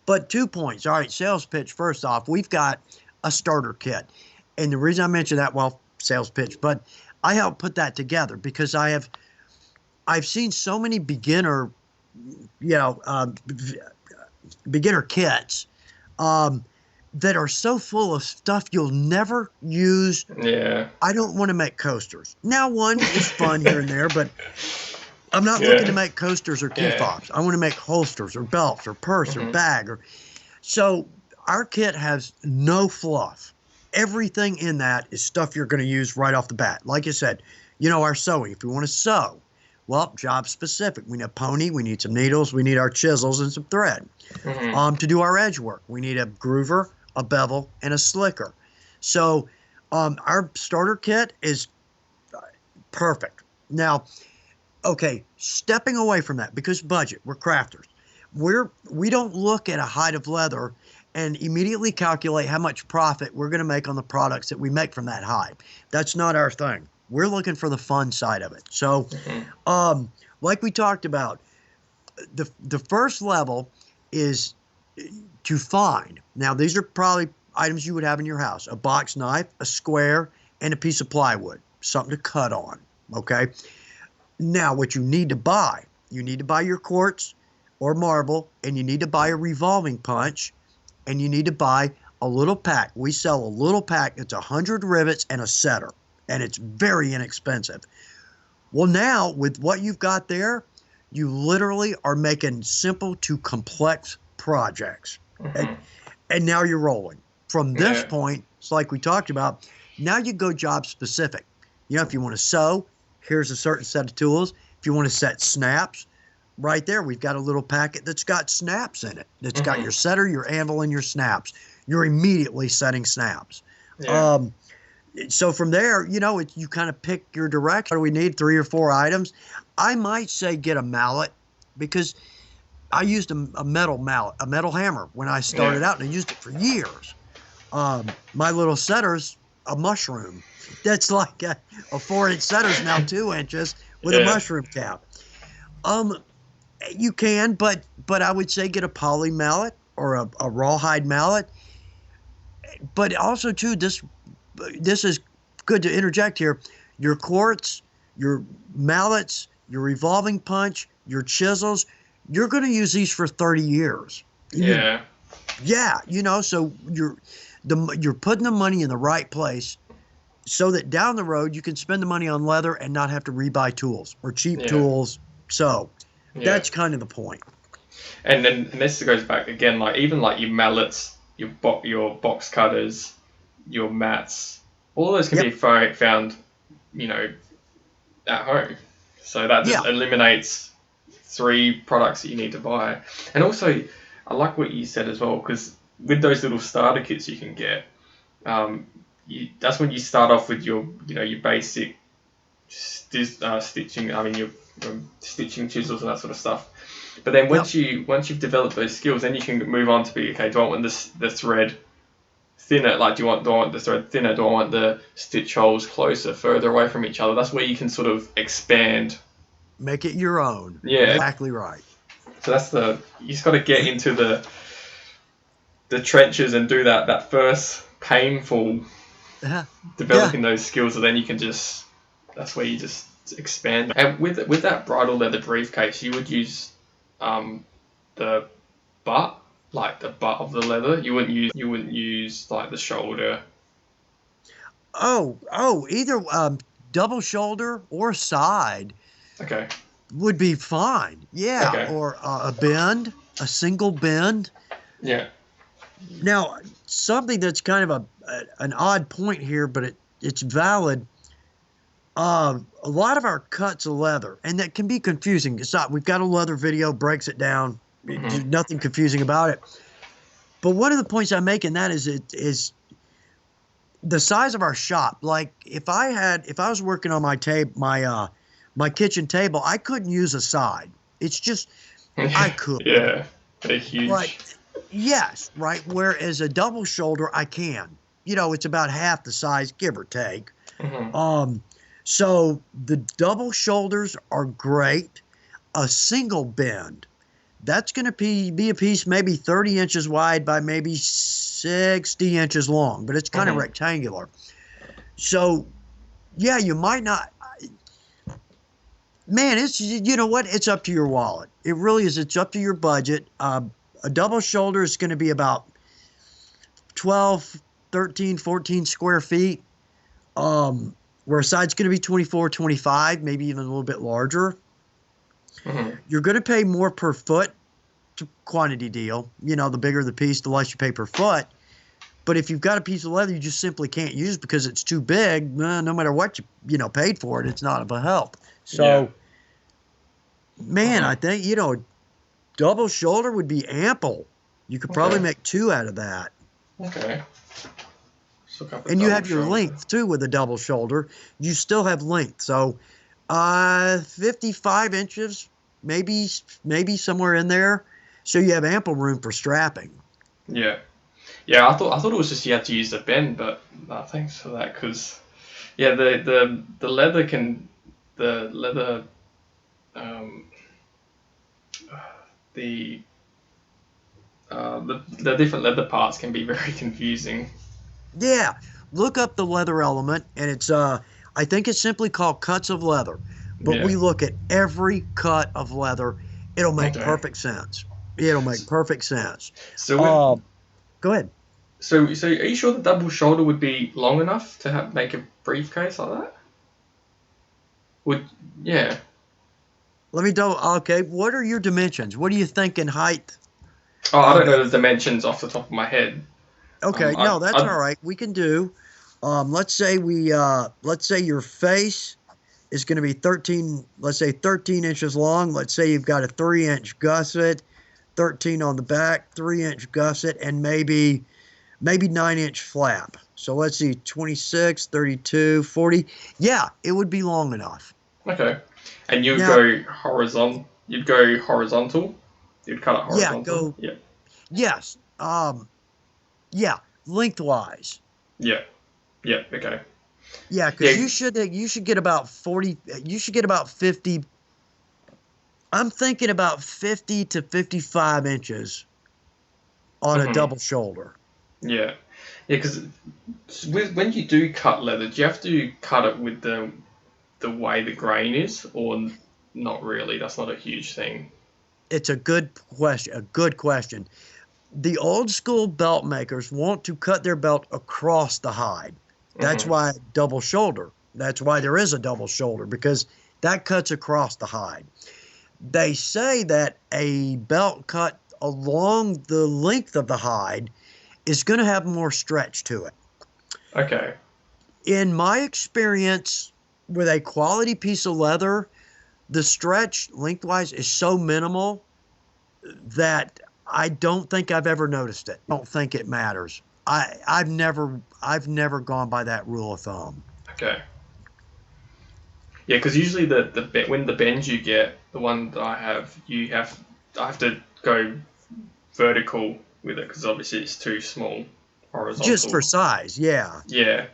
[SPEAKER 2] But 2 points. All right, sales pitch. First off, we've got a starter kit. And the reason I mention that, well, sales pitch, but I helped put that together because I've seen so many beginner, beginner kits that are so full of stuff you'll never use.
[SPEAKER 1] Yeah.
[SPEAKER 2] I don't want to make coasters. Now, one is fun here and there, but I'm not
[SPEAKER 1] Yeah.
[SPEAKER 2] looking to make coasters or key
[SPEAKER 1] Yeah.
[SPEAKER 2] fobs. I want to make holsters or belts or purse or bag. So our kit has no fluff. Everything in that is stuff you're going to use right off the bat. Like I said, our sewing. If you want to sew, well, job specific. We need a pony. We need some needles. We need our chisels and some thread. To do our edge work, we need a groover, a bevel, and a slicker. So our starter kit is perfect. Now, okay, stepping away from that, because budget, we're crafters. We don't look at a hide of leather and immediately calculate how much profit we're going to make on the products that we make from that hide. That's not our thing. We're looking for the fun side of it. So, like we talked about, the first level is to find. Now, these are probably items you would have in your house: a box knife, a square, and a piece of plywood, something to cut on. Okay. Now, what you need to buy your quartz or marble, and you need to buy a revolving punch, and you need to buy a little pack. We sell a little pack. It's 100 rivets and a setter, and it's very inexpensive. Well, now, with what you've got there, you literally are making simple to complex projects. And now you're rolling. From this point, it's like we talked about, now you go job specific. If you want to sew, here's a certain set of tools. If you want to set snaps, right there, we've got a little packet that's got snaps in it. It's got your setter, your anvil, and your snaps. You're immediately setting snaps.
[SPEAKER 1] Yeah.
[SPEAKER 2] So from there, you kind of pick your direction. What do we need? 3 or 4 items. I might say get a mallet, because I used a metal mallet, a metal hammer when I started out, and I used it for years. My little setter's a mushroom. That's like a 4-inch setter's now 2 inches with a mushroom cap. You can, but I would say get a poly mallet or a rawhide mallet. But also too, this is good to interject here. Your quartz, your mallets, your revolving punch, your chisels, you're going to use these for 30 years.
[SPEAKER 1] Yeah.
[SPEAKER 2] So you're putting the money in the right place, so that down the road you can spend the money on leather and not have to rebuy tools or cheap tools. So that's kind of the point.
[SPEAKER 1] And then this goes back again, like even like your mallets, your box cutters, your mats, all those can be found, at home. So that just eliminates 3 products that you need to buy. And also, I like what you said as well, because with those little starter kits you can get, that's when you start off with your basic stitching. I mean, your stitching chisels and that sort of stuff. But then once you've developed those skills, then you can move on to be, okay, do I want the thread thinner? Like, do I want the thread thinner? Do I want the stitch holes closer, further away from each other? That's where you can sort of expand.
[SPEAKER 2] Make it your own.
[SPEAKER 1] Yeah.
[SPEAKER 2] Exactly right.
[SPEAKER 1] So you just got to get into the trenches and do that first painful developing those skills, and then you can that's where you just expand. And with that bridal leather briefcase, you would use the butt, like the butt of the leather. You wouldn't use like the shoulder.
[SPEAKER 2] Either double shoulder or side.
[SPEAKER 1] Okay.
[SPEAKER 2] Would be fine. Yeah.
[SPEAKER 1] Okay.
[SPEAKER 2] Or a bend, a single bend.
[SPEAKER 1] Yeah.
[SPEAKER 2] Now, something that's kind of an odd point here, but it's valid. A lot of our cuts of leather, and that can be confusing. It's not. We've got a leather video, breaks it down. There's nothing confusing about it. But one of the points I make in that is the size of our shop. Like if I was working on my kitchen table, I couldn't use a side. It's just I could.
[SPEAKER 1] Yeah, they're huge.
[SPEAKER 2] Right. Yes, right. Whereas a double shoulder, I can. it's about half the size, give or take.
[SPEAKER 1] Hmm.
[SPEAKER 2] So the double shoulders are great. A single bend, that's going to be a piece maybe 30 inches wide by maybe 60 inches long, but it's kind of
[SPEAKER 1] Hmm.
[SPEAKER 2] rectangular. So, yeah, you might not. Man, it's, what? It's up to your wallet. It really is. It's up to your budget. A double shoulder is going to be about 12, 13, 14 square feet. Where a side's going to be 24, 25, maybe even a little bit larger.
[SPEAKER 1] Hmm.
[SPEAKER 2] You're going to pay more per foot, quantity deal. The bigger the piece, the less you pay per foot. But if you've got a piece of leather you just simply can't use because it's too big, no matter what you paid for it, it's not of a help. So, man, I think, double shoulder would be ample. You could probably
[SPEAKER 1] Okay.
[SPEAKER 2] make 2 out of that.
[SPEAKER 1] Okay. Let's look up a
[SPEAKER 2] And you
[SPEAKER 1] double
[SPEAKER 2] have your
[SPEAKER 1] shoulder.
[SPEAKER 2] length too with a double shoulder. You still have length. So 55 inches, maybe somewhere in there. So you have ample room for strapping.
[SPEAKER 1] Yeah. Yeah, I thought it was just you had to use the bend, but no, thanks for that. Because yeah, the leather the leather um the the different leather parts can be very confusing.
[SPEAKER 2] Yeah. Look up the leather element, and it's I think it's simply called cuts of leather. But
[SPEAKER 1] Yeah.
[SPEAKER 2] we look at every cut of leather. It'll make
[SPEAKER 1] Okay.
[SPEAKER 2] perfect sense. It'll make perfect sense.
[SPEAKER 1] So with
[SPEAKER 2] Uh, Go ahead.
[SPEAKER 1] so are you sure the double shoulder would be long enough to make a briefcase like that? Would yeah.
[SPEAKER 2] Let me do. Okay. What are your dimensions? What do you think in height?
[SPEAKER 1] Oh, I don't know the
[SPEAKER 2] And
[SPEAKER 1] dimensions off the top of my head.
[SPEAKER 2] okay, no, that's
[SPEAKER 1] I
[SPEAKER 2] all right. We can do. Let's say your face is going to be 13. Let's say 13 inches long. Let's say you've got a 3-inch gusset, 13 on the back, 3-inch gusset, and maybe 9-inch flap. So let's see, 26, 32, 40. Yeah, it would be long enough.
[SPEAKER 1] okay. And
[SPEAKER 2] Now,
[SPEAKER 1] You'd go horizontal. You'd cut it
[SPEAKER 2] yeah,
[SPEAKER 1] horizontal.
[SPEAKER 2] go.
[SPEAKER 1] Yeah.
[SPEAKER 2] Yes. Yeah, lengthwise.
[SPEAKER 1] Yeah. Yeah. Okay.
[SPEAKER 2] Yeah, because
[SPEAKER 1] Yeah.
[SPEAKER 2] you should get about 40. You should get about 50. I'm thinking about 50 to 55 inches on a
[SPEAKER 1] Mhm.
[SPEAKER 2] double shoulder.
[SPEAKER 1] Yeah. Yeah. Because when you do cut leather, do you have to cut it with the way the grain is, or not really? That's not a huge thing.
[SPEAKER 2] It's a good question. A good question. The old school belt makers want to cut their belt across the hide. That's
[SPEAKER 1] Mhm.
[SPEAKER 2] why double shoulder. That's why there is a double shoulder because that cuts across the hide. They say that a belt cut along the length of the hide is going to have more stretch to it.
[SPEAKER 1] Okay.
[SPEAKER 2] In my experience with a quality piece of leather, the stretch lengthwise is so minimal that I don't think I've ever noticed it. I don't think it matters. I've never gone by that rule of thumb.
[SPEAKER 1] Okay. Yeah, because usually when the bends you get, the one that I have to go vertical with it because obviously it's too small,
[SPEAKER 2] Just for
[SPEAKER 1] horizontal.
[SPEAKER 2] size, yeah.
[SPEAKER 1] Yeah,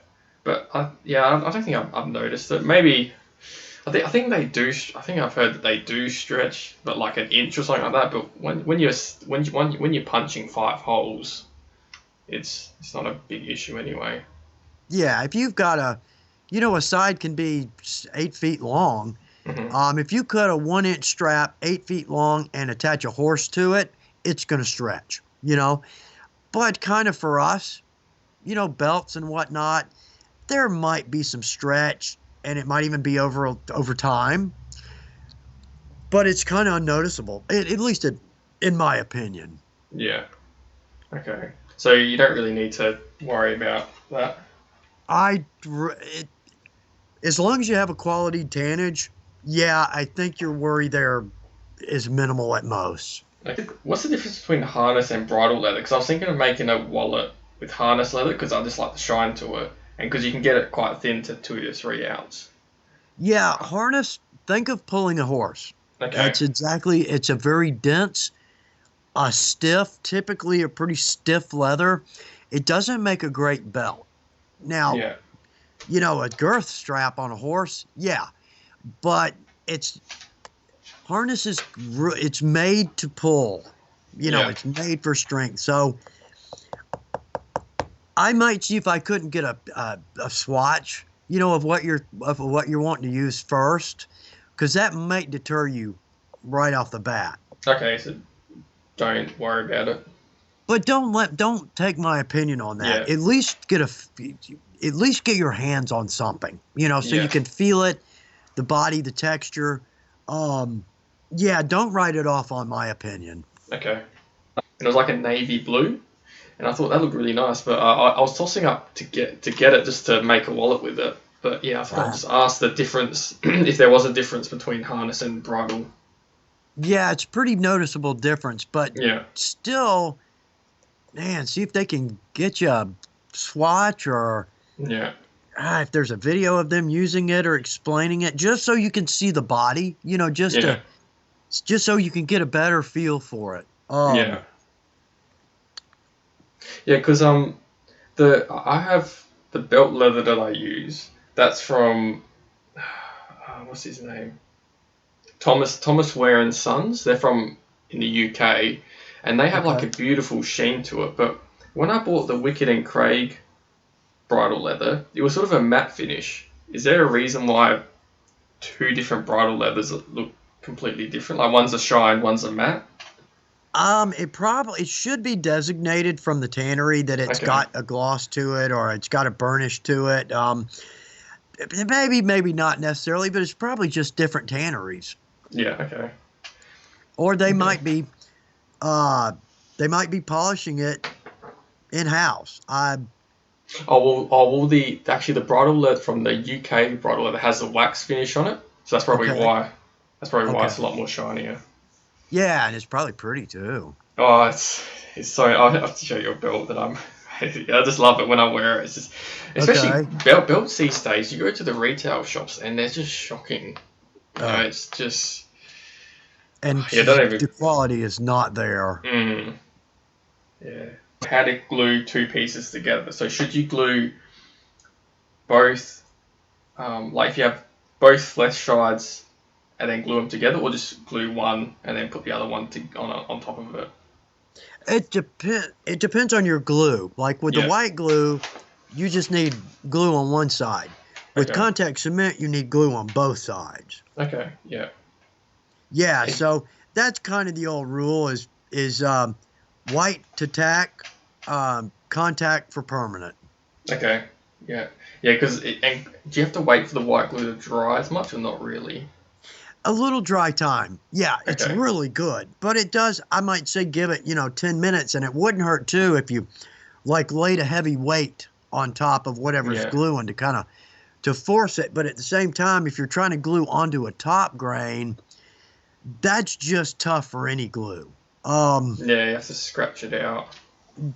[SPEAKER 1] but I don't think I've noticed it. Maybe I think they do. I think I've heard that they do stretch, but like an inch or something like that. But when you're punching 5 holes, it's not a big issue anyway.
[SPEAKER 2] Yeah, if you've got a side can be 8 feet long.
[SPEAKER 1] Hmm.
[SPEAKER 2] If you cut a 1-inch strap 8 feet long and attach a horse to it, it's going to stretch. But kind of for us, belts and whatnot, there might be some stretch and it might even be over time, but it's kind of unnoticeable, at least in my opinion.
[SPEAKER 1] Yeah. Okay. So you don't really need to worry about that.
[SPEAKER 2] I it, as long as you have a quality tannage, yeah, I think your worry there is minimal at most.
[SPEAKER 1] Okay. What's the difference between harness and bridle leather? Because I was thinking of making a wallet with harness leather because I just like the shine to it, and because you can get it quite thin to 2 to 3 ounce.
[SPEAKER 2] Yeah, harness, think of pulling a horse.
[SPEAKER 1] Okay.
[SPEAKER 2] It's a very dense, a stiff, typically a pretty stiff leather. It doesn't make a great belt. Now,
[SPEAKER 1] Yeah.
[SPEAKER 2] you know, a girth strap on a horse, yeah, but it's harness is it's made to pull. You know,
[SPEAKER 1] Yeah.
[SPEAKER 2] it's made for strength. So I might see if I couldn't get a swatch, you know, of what you're wanting to use first, because that might deter you right off the bat.
[SPEAKER 1] Okay, so don't worry about it.
[SPEAKER 2] But don't take my opinion on that.
[SPEAKER 1] Yeah.
[SPEAKER 2] At least get your hands on something, you know, so you
[SPEAKER 1] Yeah.
[SPEAKER 2] can feel it, the body, the texture. Um, yeah, don't write it off on my opinion.
[SPEAKER 1] Okay. And it was like a navy blue, and I thought that looked really nice. But I was tossing up to get it just to make a wallet with it. But yeah, I thought I'd just ask the difference if there was a difference between harness and bridle.
[SPEAKER 2] Yeah, it's pretty noticeable difference, but
[SPEAKER 1] Yeah.
[SPEAKER 2] still, man, see if they can get you a swatch or
[SPEAKER 1] Yeah.
[SPEAKER 2] if there's a video of them using it or explaining it, just so you can see the body, you know,
[SPEAKER 1] Yeah.
[SPEAKER 2] just so you can get a better feel for it.
[SPEAKER 1] Yeah. Yeah, because I have the belt leather that I use. That's from what's his name? Thomas Ware and Sons. They're from in the UK, and they have like
[SPEAKER 2] Okay.
[SPEAKER 1] a beautiful sheen to it. But when I bought the Wicked and Craig bridle leather, it was sort of a matte finish. Is there a reason why two different bridle leathers look completely different? Like one's a shine, one's a matte.
[SPEAKER 2] It should be designated from the tannery that it's
[SPEAKER 1] Okay.
[SPEAKER 2] got a gloss to it or it's got a burnish to it. Maybe not necessarily, but it's probably just different tanneries.
[SPEAKER 1] Yeah. Okay.
[SPEAKER 2] Or
[SPEAKER 1] Okay.
[SPEAKER 2] uh, they might be polishing it in house.
[SPEAKER 1] The bridle leather from the UK bridle leather has a wax finish on it, so that's probably
[SPEAKER 2] Okay,
[SPEAKER 1] why. That's probably why
[SPEAKER 2] okay,
[SPEAKER 1] it's a lot more shinier.
[SPEAKER 2] yeah, and it's probably pretty too.
[SPEAKER 1] Oh, it's so. I'll have to show you a belt that I'm. I just love it when I wear it. It's just, especially
[SPEAKER 2] Okay,
[SPEAKER 1] belts these days. You go to the retail shops and they're just shocking. You know,
[SPEAKER 2] oh,
[SPEAKER 1] it's just.
[SPEAKER 2] and
[SPEAKER 1] Yeah, don't
[SPEAKER 2] the
[SPEAKER 1] even.
[SPEAKER 2] quality is not there.
[SPEAKER 1] Mm, yeah. How to glue two pieces together? So should you glue both? Like if you have both flesh sides and then glue them together, or just glue one and then put the other one on top of it.
[SPEAKER 2] It depends on your glue. Like with the
[SPEAKER 1] Yeah.
[SPEAKER 2] white glue, you just need glue on one side. With
[SPEAKER 1] Okay.
[SPEAKER 2] contact cement, you need glue on both sides.
[SPEAKER 1] Okay. Yeah.
[SPEAKER 2] Yeah, so that's kind of the old rule is white to tack, contact for permanent.
[SPEAKER 1] Okay. Yeah. Yeah. And do you have to wait for the white glue to dry as much, or not really?
[SPEAKER 2] A little dry time. Yeah, it's
[SPEAKER 1] Okay.
[SPEAKER 2] really good. But it does, I might say give it, 10 minutes and it wouldn't hurt too if you like laid a heavy weight on top of whatever's
[SPEAKER 1] Yeah.
[SPEAKER 2] gluing to kind of to force it. But at the same time, if you're trying to glue onto a top grain, that's just tough for any glue.
[SPEAKER 1] Yeah. You have to scratch it out.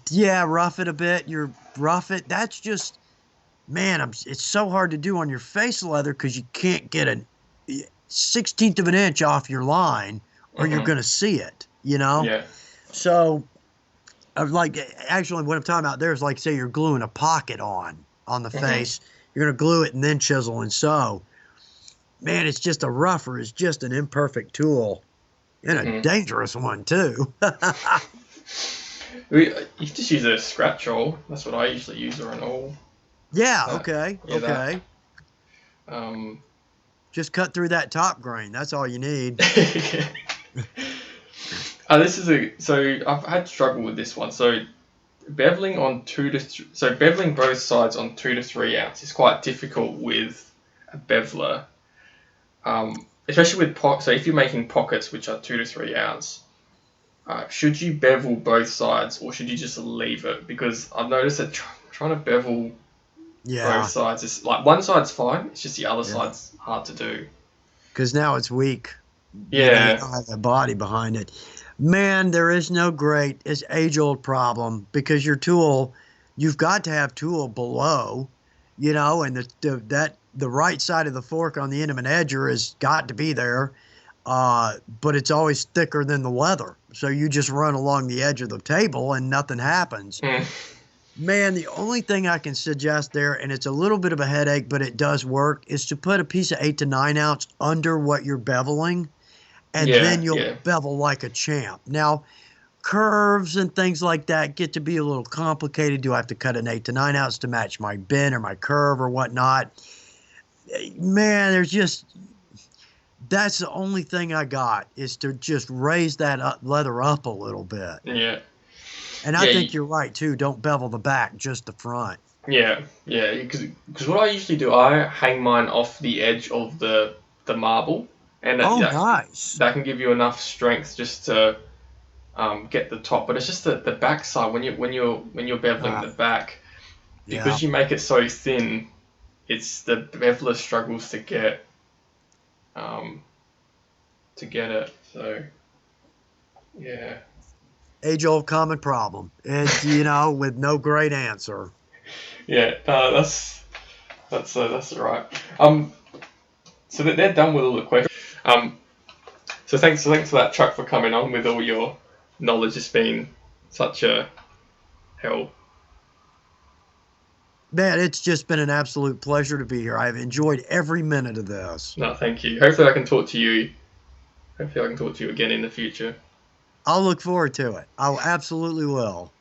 [SPEAKER 2] Yeah, rough it a bit. You're rough it. That's just man, it's so hard to do on your face leather because you can't get a 16th of an inch off your line or you're
[SPEAKER 1] Mhm.
[SPEAKER 2] going to see it, you know?
[SPEAKER 1] Yeah.
[SPEAKER 2] So, like, actually, what I'm talking about there is like, say you're gluing a pocket on the
[SPEAKER 1] Mhm.
[SPEAKER 2] face. You're going to glue it and then chisel and sew. Man, it's just a rougher, it's just an imperfect tool and a
[SPEAKER 1] Mhm.
[SPEAKER 2] dangerous one, too.
[SPEAKER 1] You just use a scratch awl. That's what I usually use, or an awl.
[SPEAKER 2] Yeah,
[SPEAKER 1] That.
[SPEAKER 2] okay,
[SPEAKER 1] Yeah. That.
[SPEAKER 2] okay.
[SPEAKER 1] Um.
[SPEAKER 2] Just cut through that top grain. That's all you need.
[SPEAKER 1] This is so I've had struggle with this one. So beveling on beveling both sides on 2 to 3 ounce is quite difficult with a beveler, especially with So if you're making pockets which are 2 to 3 ounce, should you bevel both sides or should you just leave it? Because I've noticed that trying to bevel both
[SPEAKER 2] Yeah,
[SPEAKER 1] sides is like one side's fine. It's just the other
[SPEAKER 2] yeah.
[SPEAKER 1] side's hard to do.
[SPEAKER 2] Because now it's weak. You
[SPEAKER 1] Yeah.
[SPEAKER 2] don't have the body behind it. Man, there is no great, it's age-old problem because your tool, you've got to have tool below, and the right side of the fork on the end of an edger has got to be there, but it's always thicker than the leather. So you just run along the edge of the table and nothing happens.
[SPEAKER 1] Mm.
[SPEAKER 2] Man, the only thing I can suggest there, and it's a little bit of a headache, but it does work, is to put a piece of 8 to 9 ounce under what you're beveling, and
[SPEAKER 1] Yeah,
[SPEAKER 2] then you'll
[SPEAKER 1] yeah,
[SPEAKER 2] bevel like a champ. Now, curves and things like that get to be a little complicated. Do I have to cut an 8 to 9 ounce to match my bend or my curve or whatnot? Man, that's the only thing I got is to just raise that leather up a little bit.
[SPEAKER 1] yeah,
[SPEAKER 2] And I
[SPEAKER 1] yeah,
[SPEAKER 2] think you're right too. Don't bevel the back, just the front.
[SPEAKER 1] yeah, yeah. Because what I usually do, I hang mine off the edge of the marble, and
[SPEAKER 2] Oh, nice.
[SPEAKER 1] that can give you enough strength just to get the top. But it's just the back side when you're beveling the
[SPEAKER 2] Ah,
[SPEAKER 1] back,
[SPEAKER 2] yeah.
[SPEAKER 1] because you make it so thin. It's the beveler struggles um, to get it. So yeah.
[SPEAKER 2] Age old common problem. It's, with no great answer.
[SPEAKER 1] Yeah, that's all right. So that they're done with all the questions. So thanks for that, Chuck, for coming on with all your knowledge. It's been such a help.
[SPEAKER 2] Man, it's just been an absolute pleasure to be here. I've enjoyed every minute of this.
[SPEAKER 1] No, thank you. Hopefully, I can talk to you. Hopefully, I can talk to you again in the future.
[SPEAKER 2] I'll look forward to it. I absolutely will.